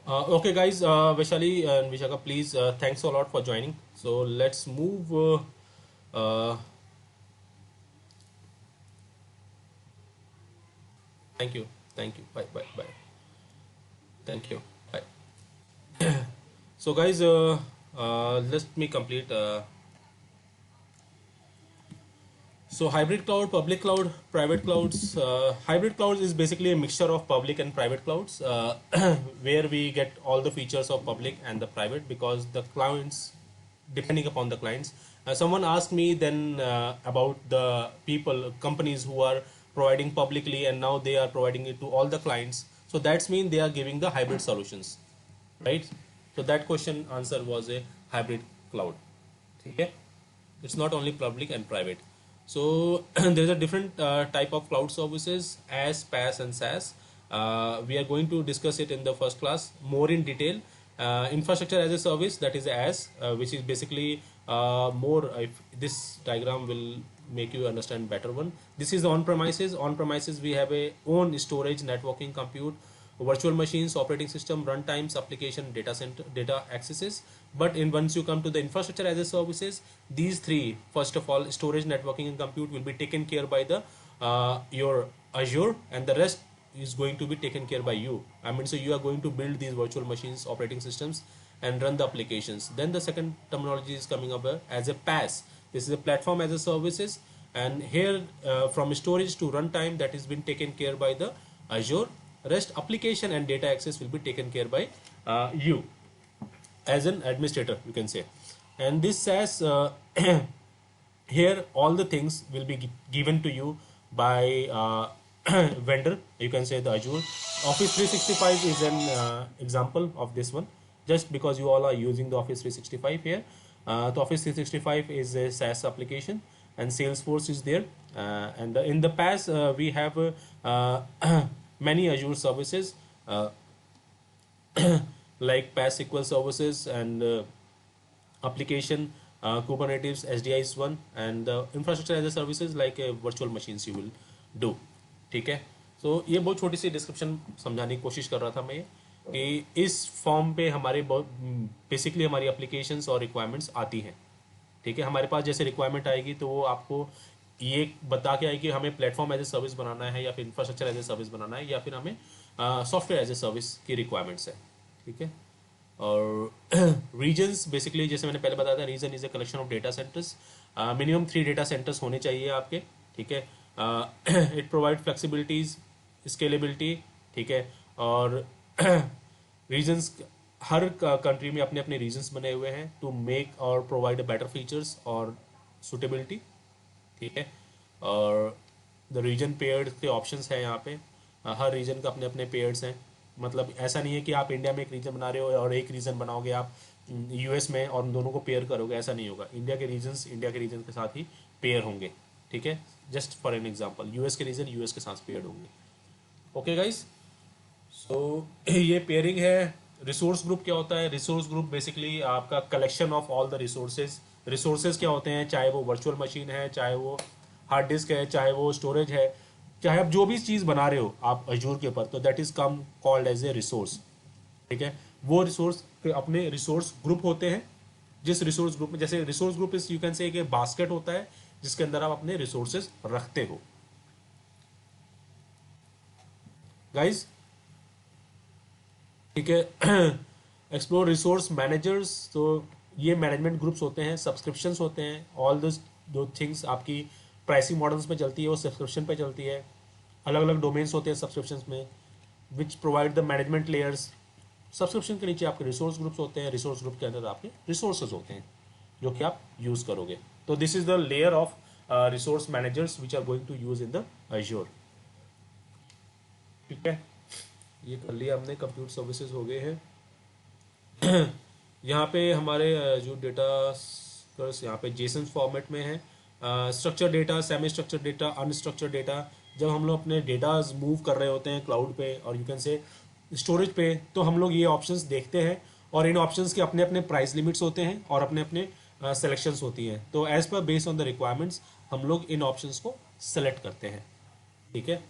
Okay, guys, Vaishali and Vishaka, please, thanks a lot for joining. So let's move. Thank you, thank you. Bye, bye, bye. Thank you. Bye. So, guys, let me complete. So hybrid cloud, public cloud, private clouds. Hybrid clouds is basically a mixture of public and private clouds, where we get all the features of public and the private because the clients, depending upon the clients. Someone asked me then about the people, companies who are providing publicly and now they are providing it to all the clients. So that's mean they are giving the hybrid solutions, right? So that question answer was a hybrid cloud. Okay, it's not only public and private. So there's a different type of cloud services as PaaS and SaaS. We are going to discuss it in the first class more in detail. Infrastructure as a service, that is as, which is basically more. If this diagram will make you understand better one. This is on premises. On premises we have a own storage, networking, compute, virtual machines, operating system, runtimes, application, data center, data accesses. But in once you come to the infrastructure as a services, these three, first of all, storage, networking, and compute will be taken care by the your Azure, and the rest is going to be taken care by you. I mean, so you are going to build these virtual machines, operating systems, and run the applications. Then the second terminology is coming up as a PaaS. This is a platform as a services, and here from storage to runtime, that has been taken care by the Azure. Rest application and data access will be taken care by you as an administrator, you can say. And this SaaS, here all the things will be given to you by vendor, you can say the Azure. Office 365 is an example of this one, just because you all are using the Office 365 here. The Office 365 is a SaaS application, and Salesforce is there. And in the past, we have many Azure services, like PaaS SQL services and application, Kubernetes, SDI is one, and infrastructure as a services like virtual machines you will do. ठीक है, so ये बहुत छोटी सी description समझाने की कोशिश कर रहा था मैं ये. कि इस फॉर्म पे हमारे बेसिकली हमारी एप्लीकेशंस और रिक्वायरमेंट्स आती हैं। ठीक है, हमारे पास जैसे रिक्वायरमेंट आएगी तो वो आपको ये बता के आएगी कि हमें प्लेटफॉर्म एज ए सर्विस बनाना है या फिर इंफ्रास्ट्रक्चर एज ए सर्विस बनाना है या फिर हमें सॉफ्टवेयर एज ए सर्विस की रिक्वायरमेंट्स है। ठीक है, और रीजन्स बेसिकली जैसे मैंने पहले बताया था, reason is a collection of data centres. Minimum 3 data centres होने चाहिए आपके। ठीक है, इट प्रोवाइड फ्लेक्सिबिलिटीज, स्केलेबिलिटी। ठीक है, और रीजन्स हर कंट्री में अपने अपने रीजन्स बने हुए हैं टू मेक और प्रोवाइड बेटर फीचर्स और सुटेबिलिटी। ठीक है, और द रीजन पेयर्ड के ऑप्शंस हैं यहाँ पे। हर रीजन का अपने अपने पेयर्स हैं। मतलब ऐसा नहीं है कि आप इंडिया में एक रीजन बना रहे हो और एक रीजन बनाओगे आप यूएस में और दोनों को पेयर करोगे, ऐसा नहीं होगा। इंडिया के रीजन्स इंडिया के रीजन के साथ ही पेयर होंगे। ठीक है, just for an example, US के रीजन यूएस के साथ पेयर होंगे। ओके गाइस, सो ये पेयरिंग है। रिसोर्स ग्रुप क्या होता है? रिसोर्स ग्रुप बेसिकली आपका collection of all the resources. Resources क्या होते हैं? चाहे वो वर्चुअल मशीन है, चाहे वो हार्ड डिस्क है, चाहे वो स्टोरेज है, चाहे आप जो भी चीज़ बना रहे हो आप अजूर के ऊपर, तो that is come called as a resource. ठीक है, वो रिसोर्स के अपने रिसोर्स ग्रुप होते हैं। जिस रिसोर्स ग्रुप में, जैसे resource group is you can से एक बास्केट होता है जिसके अंदर आप अपने रिसोर्सेज रखते हो। गाइज, ठीक है, एक्सप्लोर रिसोर्स मैनेजर्स, तो ये मैनेजमेंट ग्रुप्स होते हैं, सब्सक्रिप्शंस होते हैं। ऑल दिस दो थिंग्स आपकी प्राइसिंग मॉडल्स में चलती है, वो सब्सक्रिप्शन पे चलती है। अलग अलग डोमेन्स होते हैं सब्सक्रिप्शंस में which provide the management layers. Subscription के नीचे आपके रिसोर्स ग्रुप्स होते हैं, रिसोर्स ग्रुप के अंदर आपके रिसोर्सेज होते हैं जो कि आप यूज करोगे। तो this is the layer of resource managers which are going to use in the Azure. ठीक है, ये कर लिया हमने, कंप्यूटर सर्विसेज हो गए हैं। यहाँ पे हमारे जो डेटा यहाँ पे जेसन फॉर्मेट में है। Structure data, semi structure data, unstructured data. जब हम लोग अपने डेटाज मूव कर रहे होते हैं क्लाउड पे और यू कैन से स्टोरेज पे, तो हम लोग ये ऑप्शंस देखते हैं और इन ऑप्शंस के अपने अपने प्राइस लिमिट्स होते हैं और अपने अपने सेलेक्शंस होती हैं। तो as per based on the requirements हम लोग इन ऑप्शंस को सेलेक्ट करते हैं। ठीक है,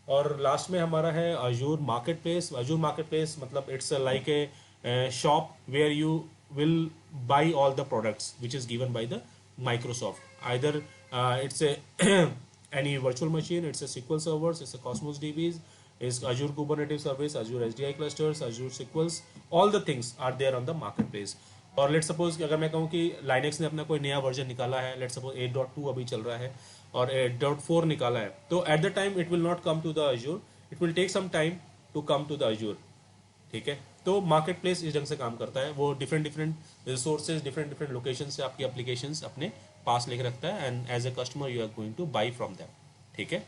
और लास्ट में हमारा है Azure marketplace. Azure marketplace मतलब it's like a shop where you will buy all the products which is given by the Microsoft. Either it's a any virtual machine, it's a SQL servers, it's a Cosmos DBs, it's Azure Kubernetes service, Azure SDI clusters, Azure SQLs, all the things are there on the marketplace. और let suppose अगर मैं कहूँ कि Linux ने अपना कोई नया version निकाला है, लेट सपोज 8.2 अभी चल रहा है और 8.4 निकाला है, तो at the time it will not come to the Azure, it will take some time to come to the Azure। ठीक है, तो मार्केट प्लेस इस ढंग से काम करता है। वो different different resources, different different location से आपकी एप्लीकेशंस अपने पास लेके रखता है and as a customer you are going to buy from them. ठीक है,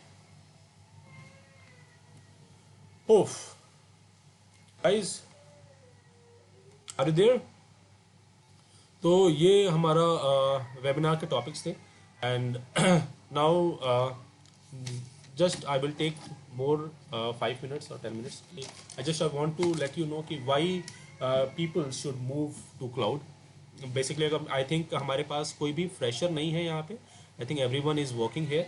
of guys, are you there? तो ये हमारा वेबिनार के टॉपिक्स थे and now just I will take more 5 minutes or 10 minutes. I just want to let you know कि why people should move to cloud. Basically अगर I think हमारे पास कोई भी fresher नहीं है यहाँ पे, I think everyone is working here.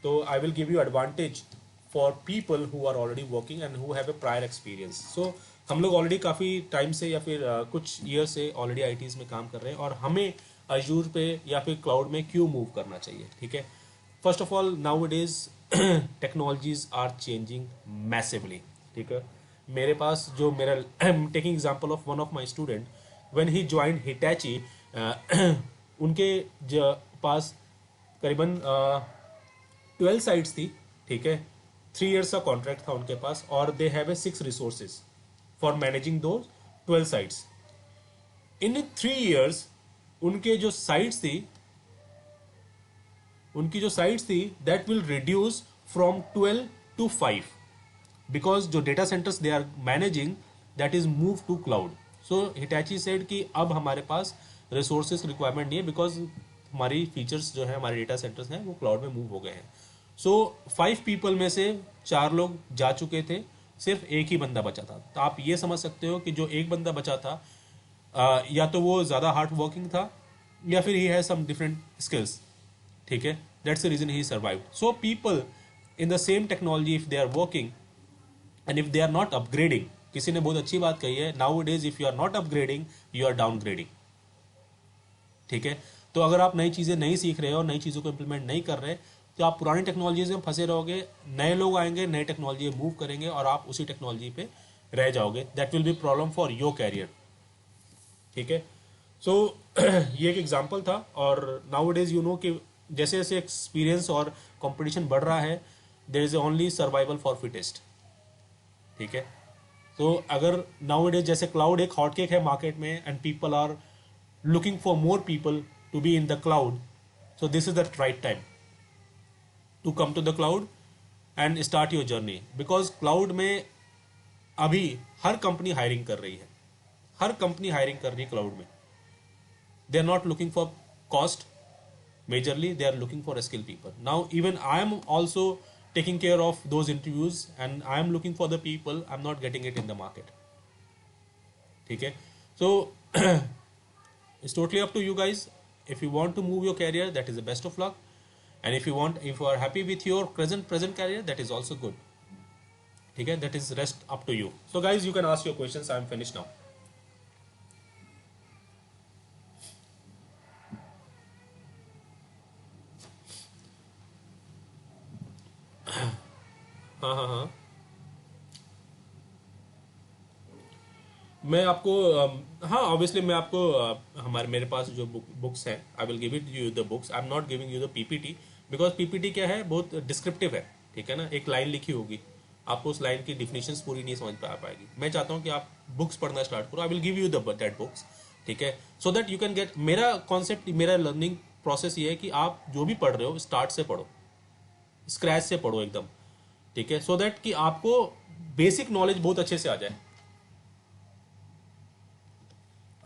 तो I will give you advantage for people who are already working and who have a prior experience. So हम लोग ऑलरेडी काफ़ी टाइम से या फिर कुछ ईयर से ऑलरेडी आईटीज़ में काम कर रहे हैं और हमें अजूर पे या फिर क्लाउड में क्यों मूव करना चाहिए। ठीक है, first of all now it is technologies are changing massively. ठीक है, मेरे पास जो मेरा I am taking example of one of my student when he joined Hitachi, उनके पास करीबन 12 साइट्स थी। ठीक है, 3 years का कॉन्ट्रैक्ट था उनके पास और they have a 6 resources for managing दो 12 साइट्स। इन 3 years उनके जो साइट्स थी that will reduce from 12 to 5 because जो data centers they are managing that is move to cloud. So Hitachi said कि अब हमारे पास रिसोर्सेज रिक्वायरमेंट नहीं है बिकॉज हमारी फीचर्स जो है, हमारे डेटा सेंटर्स हैं, वो क्लाउड में मूव हो गए हैं। सो 5 people में से 4 लोग जा चुके थे, सिर्फ एक ही बंदा बचा था। तो आप ये समझ सकते हो कि जो एक बंदा बचा था या तो वो ज़्यादा हार्ड वर्किंग था या फिर he has some different skills. ठीक है, that's the reason he survived. So people in the same technology if they are working and if they are not upgrading, किसी ने बहुत अच्छी बात कही है, now it is if you are not upgrading you are downgrading. ठीक है, तो अगर आप नई चीज़ें नहीं सीख रहे हो, नई चीज़ों को इंप्लीमेंट नहीं कर रहे, तो आप पुरानी टेक्नोलॉजीज में फंसे रहोगे। नए लोग आएंगे, नई टेक्नोलॉजी मूव करेंगे और आप उसी टेक्नोलॉजी पे रह जाओगे। That will be problem for your career. ठीक है, सो ये एक एग्जांपल था। और now it is you know कि जैसे जैसे एक्सपीरियंस और कंपटीशन बढ़ रहा है, there is only survival for fittest. ठीक है, तो अगर नाउ इट इज जैसे क्लाउड एक हॉटकेक है मार्केट में and people are looking for more people to be in the cloud, so this is the right time to come to the cloud and start your journey, because cloud में अभी हर company hiring कर रही है, हर company hiring कर रही है cloud में। they are not looking for cost majorly, they are looking for skilled people. Now even I am also taking care of those interviews and I am looking for the people, I'm not getting it in the market. ठीक है, so it's totally up to you guys. If you want to move your career, that is the best of luck. And if you are happy with your present career, that is also good. Okay, that is rest up to you. So guys, you can ask your questions. I am finished now. हाँ, मैं आपको हाँ obviously मैं आपको मेरे पास जो books हैं, I will give it you the books. I am not giving you the PPT, because PPT क्या है, बहुत डिस्क्रिप्टिव है। ठीक है ना, एक लाइन लिखी होगी, आपको उस लाइन की डिफिनेशंस पूरी नहीं समझ पा पाएगी। मैं चाहता हूँ कि आप बुक्स पढ़ना स्टार्ट करो। I will give you that books. ठीक है, so that you can get. मेरा कॉन्सेप्ट, मेरा लर्निंग प्रोसेस ये है कि आप जो भी पढ़ रहे हो स्टार्ट से पढ़ो, स्क्रैच से पढ़ो एकदम। ठीक है, सो दैट कि आपको बेसिक नॉलेज बहुत अच्छे से आ जाए।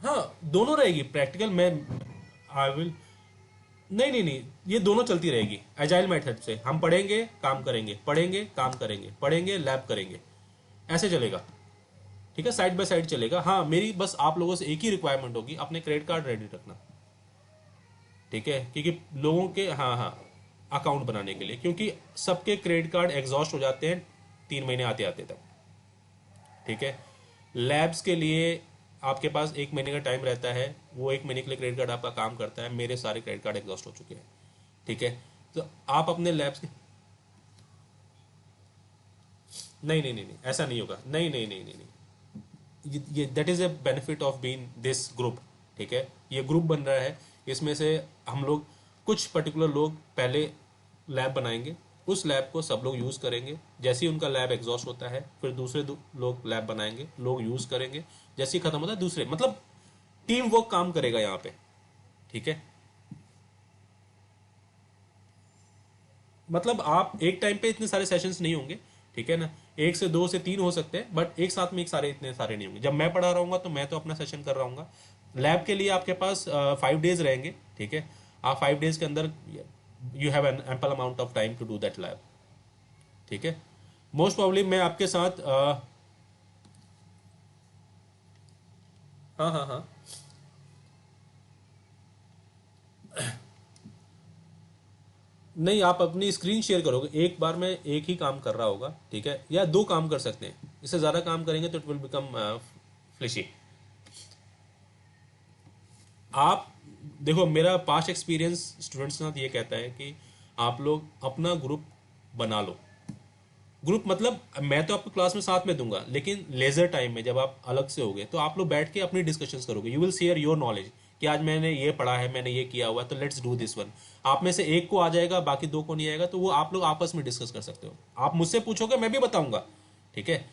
हाँ, दोनों रहेगी प्रैक्टिकल में। आई विल नहीं, ये दोनों चलती रहेगी एजाइल मेथड से। हम पढ़ेंगे काम करेंगे, पढ़ेंगे काम करेंगे, पढ़ेंगे लैब करेंगे, ऐसे चलेगा। ठीक है, साइड बाय साइड चलेगा। हाँ, मेरी बस आप लोगों से एक ही रिक्वायरमेंट होगी, अपने क्रेडिट कार्ड रेडी रखना। ठीक है, क्योंकि लोगों के हाँ अकाउंट बनाने के लिए, क्योंकि सबके क्रेडिट कार्ड एग्जॉस्ट हो जाते हैं 3 महीने आते आते तक। ठीक है, लैब्स के लिए आपके पास 1 महीने का टाइम रहता है, वो 1 महीने के लिए क्रेडिट कार्ड आपका काम करता है। मेरे सारे क्रेडिट कार्ड एग्जॉस्ट हो चुके हैं। ठीक है, तो आप अपने लैब्स के नहीं, ऐसा नहीं होगा। नहीं, ये that is a benefit of being this group. ठीक है, ये ग्रुप बन रहा है, इसमें से हम लोग कुछ पर्टिकुलर लोग पहले लैब बनाएंगे, उस लैब को सब लोग यूज़ करेंगे। जैसे ही उनका लैब एग्जॉस्ट होता है, फिर दूसरे लोग लैब बनाएंगे, लोग यूज़ करेंगे। जैसे ही खत्म होता है दूसरे, मतलब टीम वर्क काम करेगा यहाँ पे। ठीक है, मतलब आप एक टाइम पे इतने सारे सेशंस नहीं होंगे। ठीक है ना, 1 से 2 से 3 हो सकते हैं, बट एक साथ में इतने सारे नहीं होंगे। जब मैं पढ़ा रहा हूँ तो मैं तो अपना सेशन कर रहा हूँ। लैब के लिए आपके पास 5 डेज रहेंगे। ठीक है, आप 5 डेज के अंदर you have an ample amount of time to do that lab. ठीक है, मोस्ट प्रॉब्ली मैं आपके साथ हाँ नहीं, आप अपनी स्क्रीन शेयर करोगे, एक बार में एक ही काम कर रहा होगा। ठीक है, या 2 काम कर सकते हैं, इससे ज़्यादा काम करेंगे तो इट विल बिकम फ्लिशी। आप देखो, मेरा पास्ट एक्सपीरियंस स्टूडेंट्स के साथ ये कहता है कि आप लोग अपना ग्रुप बना लो। ग्रुप मतलब मैं तो आपको क्लास में साथ में दूंगा, लेकिन लेजर टाइम में जब आप अलग से होगे तो आप लोग बैठ के अपनी डिस्कशंस करोगे। You will share your knowledge कि आज मैंने ये पढ़ा है, मैंने ये किया हुआ है, तो लेट्स डू दिस वन। आप में से एक को आ जाएगा, बाकी 2 को नहीं आएगा, तो वो आप लोग आपस में डिस्कस कर सकते हो। आप मुझसे पूछोगे, मैं भी बताऊंगा। ठीक है,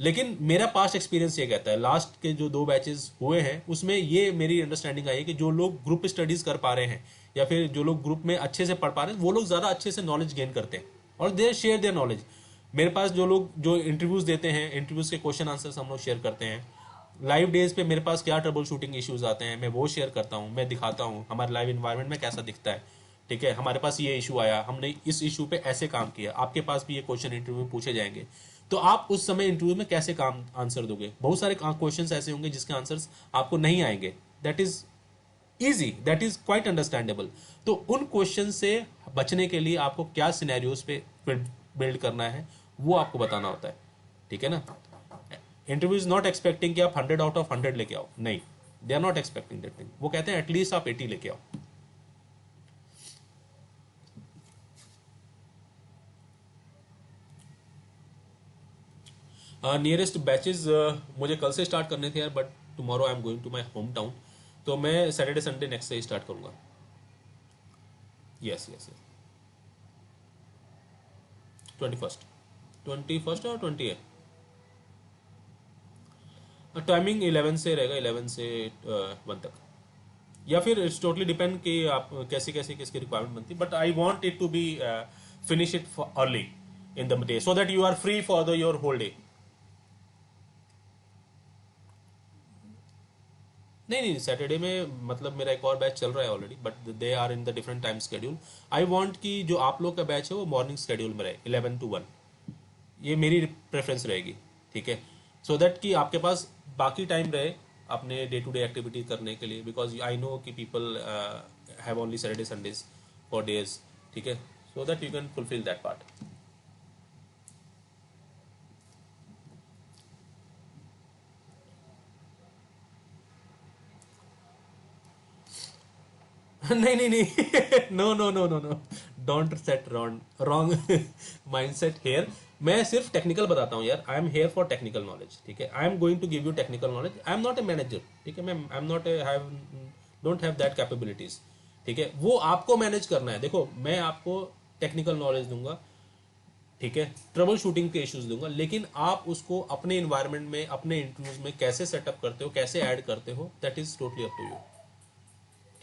लेकिन मेरा पास्ट एक्सपीरियंस ये कहता है, लास्ट के जो 2 बैचेस हुए हैं उसमें ये मेरी अंडरस्टैंडिंग आई है कि जो लोग ग्रुप स्टडीज कर पा रहे हैं या फिर जो लोग ग्रुप में अच्छे से पढ़ पा रहे हैं, वो लोग ज़्यादा अच्छे से नॉलेज गेन करते हैं और दे शेयर देयर नॉलेज। मेरे पास जो लोग जो इंटरव्यूज देते हैं, इंटरव्यूज के क्वेश्चन आंसर्स हम लोग शेयर करते हैं। लाइव डेज पे मेरे पास क्या ट्रबल शूटिंग इश्यूज आते हैं, मैं वो शेयर करता हूँ, मैं दिखाता हूँ हमारे लाइव इन्वायरमेंट में कैसा दिखता है। ठीक है, हमारे पास ये इशू आया, हमने इस इशू पे ऐसे काम किया। आपके पास भी ये क्वेश्चन इंटरव्यू में पूछे जाएंगे, तो आप उस समय इंटरव्यू में कैसे काम आंसर दोगे। बहुत सारे क्वेश्चंस ऐसे होंगे जिसके आंसर्स आपको नहीं आएंगे। That is easy, that is quite understandable. तो उन क्वेश्चन से बचने के लिए आपको क्या सिनेरियोज पे बिल्ड करना है, वो आपको बताना होता है। ठीक है ना, इंटरव्यू इज नॉट एक्सपेक्टिंग कि आप 100 आउट ऑफ 100 लेके आओ, नहीं, they are not expecting that thing. वो कहते हैं एटलीस्ट आप 80 लेके आओ। नियरेस्ट बैचेस मुझे कल से स्टार्ट करने थे यार, but tomorrow I am going to my home town, तो मैं सैटरडे संडे नेक्स्ट से ही स्टार्ट करूंगा। यस यस यस, 21st और 20 है। टाइमिंग 11 से रहेगा, 11 से 1 तक, या फिर इट्स टोटली डिपेंड कि आप कैसी कैसी किसकी रिक्वायरमेंट बनती है, but I want it to be finish it early in the day so that you are free for the your whole day. नहीं नहीं, सैटरडे में मतलब मेरा एक और बैच चल रहा है already, but they are in the different time schedule. I want कि जो आप लोग का बैच है वो मॉर्निंग शेड्यूल में रहे, 11 to 1, ये मेरी प्रेफरेंस रहेगी, ठीक है, सो दैट कि आपके पास बाकी टाइम रहे अपने डे टू डे एक्टिविटी करने के लिए, बिकॉज आई नो कि people have only Saturday Sundays for days, ठीक है, so that you can fulfil that part. नहीं नहीं नहीं, no no no no no, don't set wrong mindset here. मैं सिर्फ टेक्निकल बताता हूँ यार, I am here for technical knowledge, ठीक है, I am going to give you technical knowledge, I am not a manager, ठीक है, मैं I am not have don't have that capabilities, ठीक है, वो आपको मैनेज करना है। देखो मैं आपको टेक्निकल नॉलेज दूंगा, ठीक है, ट्रबल शूटिंग के इश्यूज दूंगा, लेकिन आप उसको अपने इन्वायरमेंट में, अपने इंटरव्यूज में कैसे सेटअप करते हो, कैसे ऐड करते हो, that is totally up to you,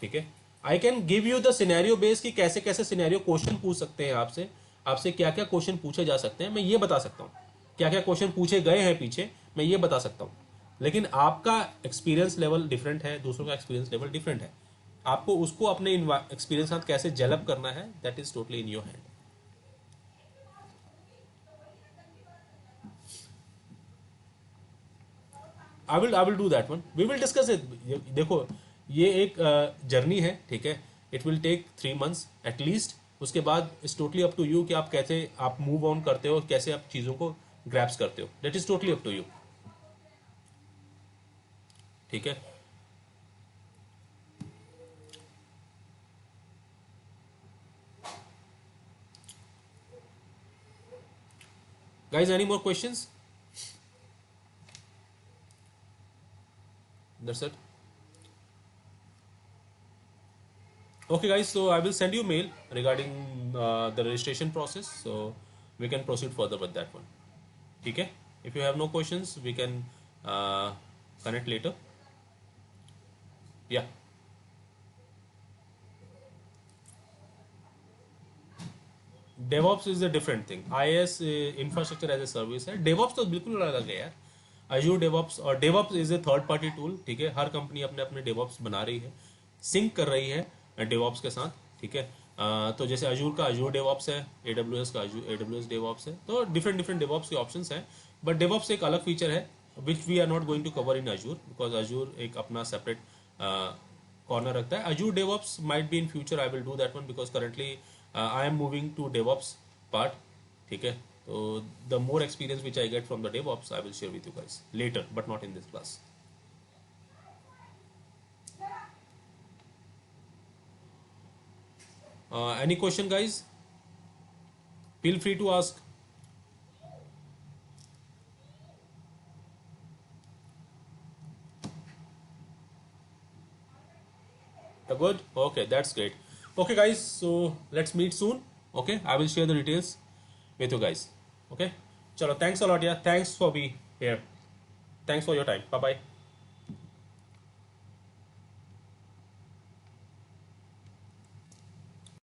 ठीक है। I can give you the scenario base कि कैसे कैसे सिनेरियो क्वेश्चन पूछ सकते हैं आपसे, आपसे क्या क्या क्वेश्चन पूछे जा सकते हैं, मैं ये बता सकता हूँ, क्या क्या क्वेश्चन पूछे गए हैं पीछे, मैं ये बता सकता हूँ, लेकिन आपका एक्सपीरियंस लेवल डिफरेंट है, दूसरों का एक्सपीरियंस लेवल डिफरेंट है, आपको उसको अपने एक्सपीरियंस साथ कैसे डेवलप करना है, that is totally in your hand. I will do that one, we will discuss it. देखो ये एक जर्नी है, ठीक है, it will take 3 months at least, उसके बाद it's totally up to you कि आप कैसे आप मूव ऑन करते हो, कैसे आप चीज़ों को ग्रैप्स करते हो, that is totally up to you, ठीक है। Guys any more questions? That's it. Okay guys, so I will send you mail regarding the registration process, so we can proceed further with that one, ठीक है। If you have no questions we can connect later, yeah। DevOps is a different thing, IaaS infrastructure as a service है, DevOps तो बिल्कुल अलग है यार। Azure DevOps और DevOps is a third party tool, ठीक है, हर कंपनी अपने अपने DevOps बना रही है, सिंक कर रही है DevOps के साथ, ठीक है। तो जैसे Azure का Azure DevOps है, AWS का AWS DevOps है, तो डिफरेंट डिफरेंट DevOps के ऑप्शंस हैं, बट DevOps एक अलग फीचर है which we are not going to cover in Azure, because Azure एक अपना सेपरेट कॉर्नर रखता है। Azure DevOps might be in future, I will do that one because currently I am moving to DevOps part, ठीक है, तो the more experience which I get from the DevOps I will share with you guys later, but not in this class. Any question guys? Feel free to ask. You're good? Okay, that's great. Okay guys, so let's meet soon. Okay, I will share the details with you guys. Okay, chalo, thanks a lot, yeah, thanks for being here, thanks for your time, bye bye.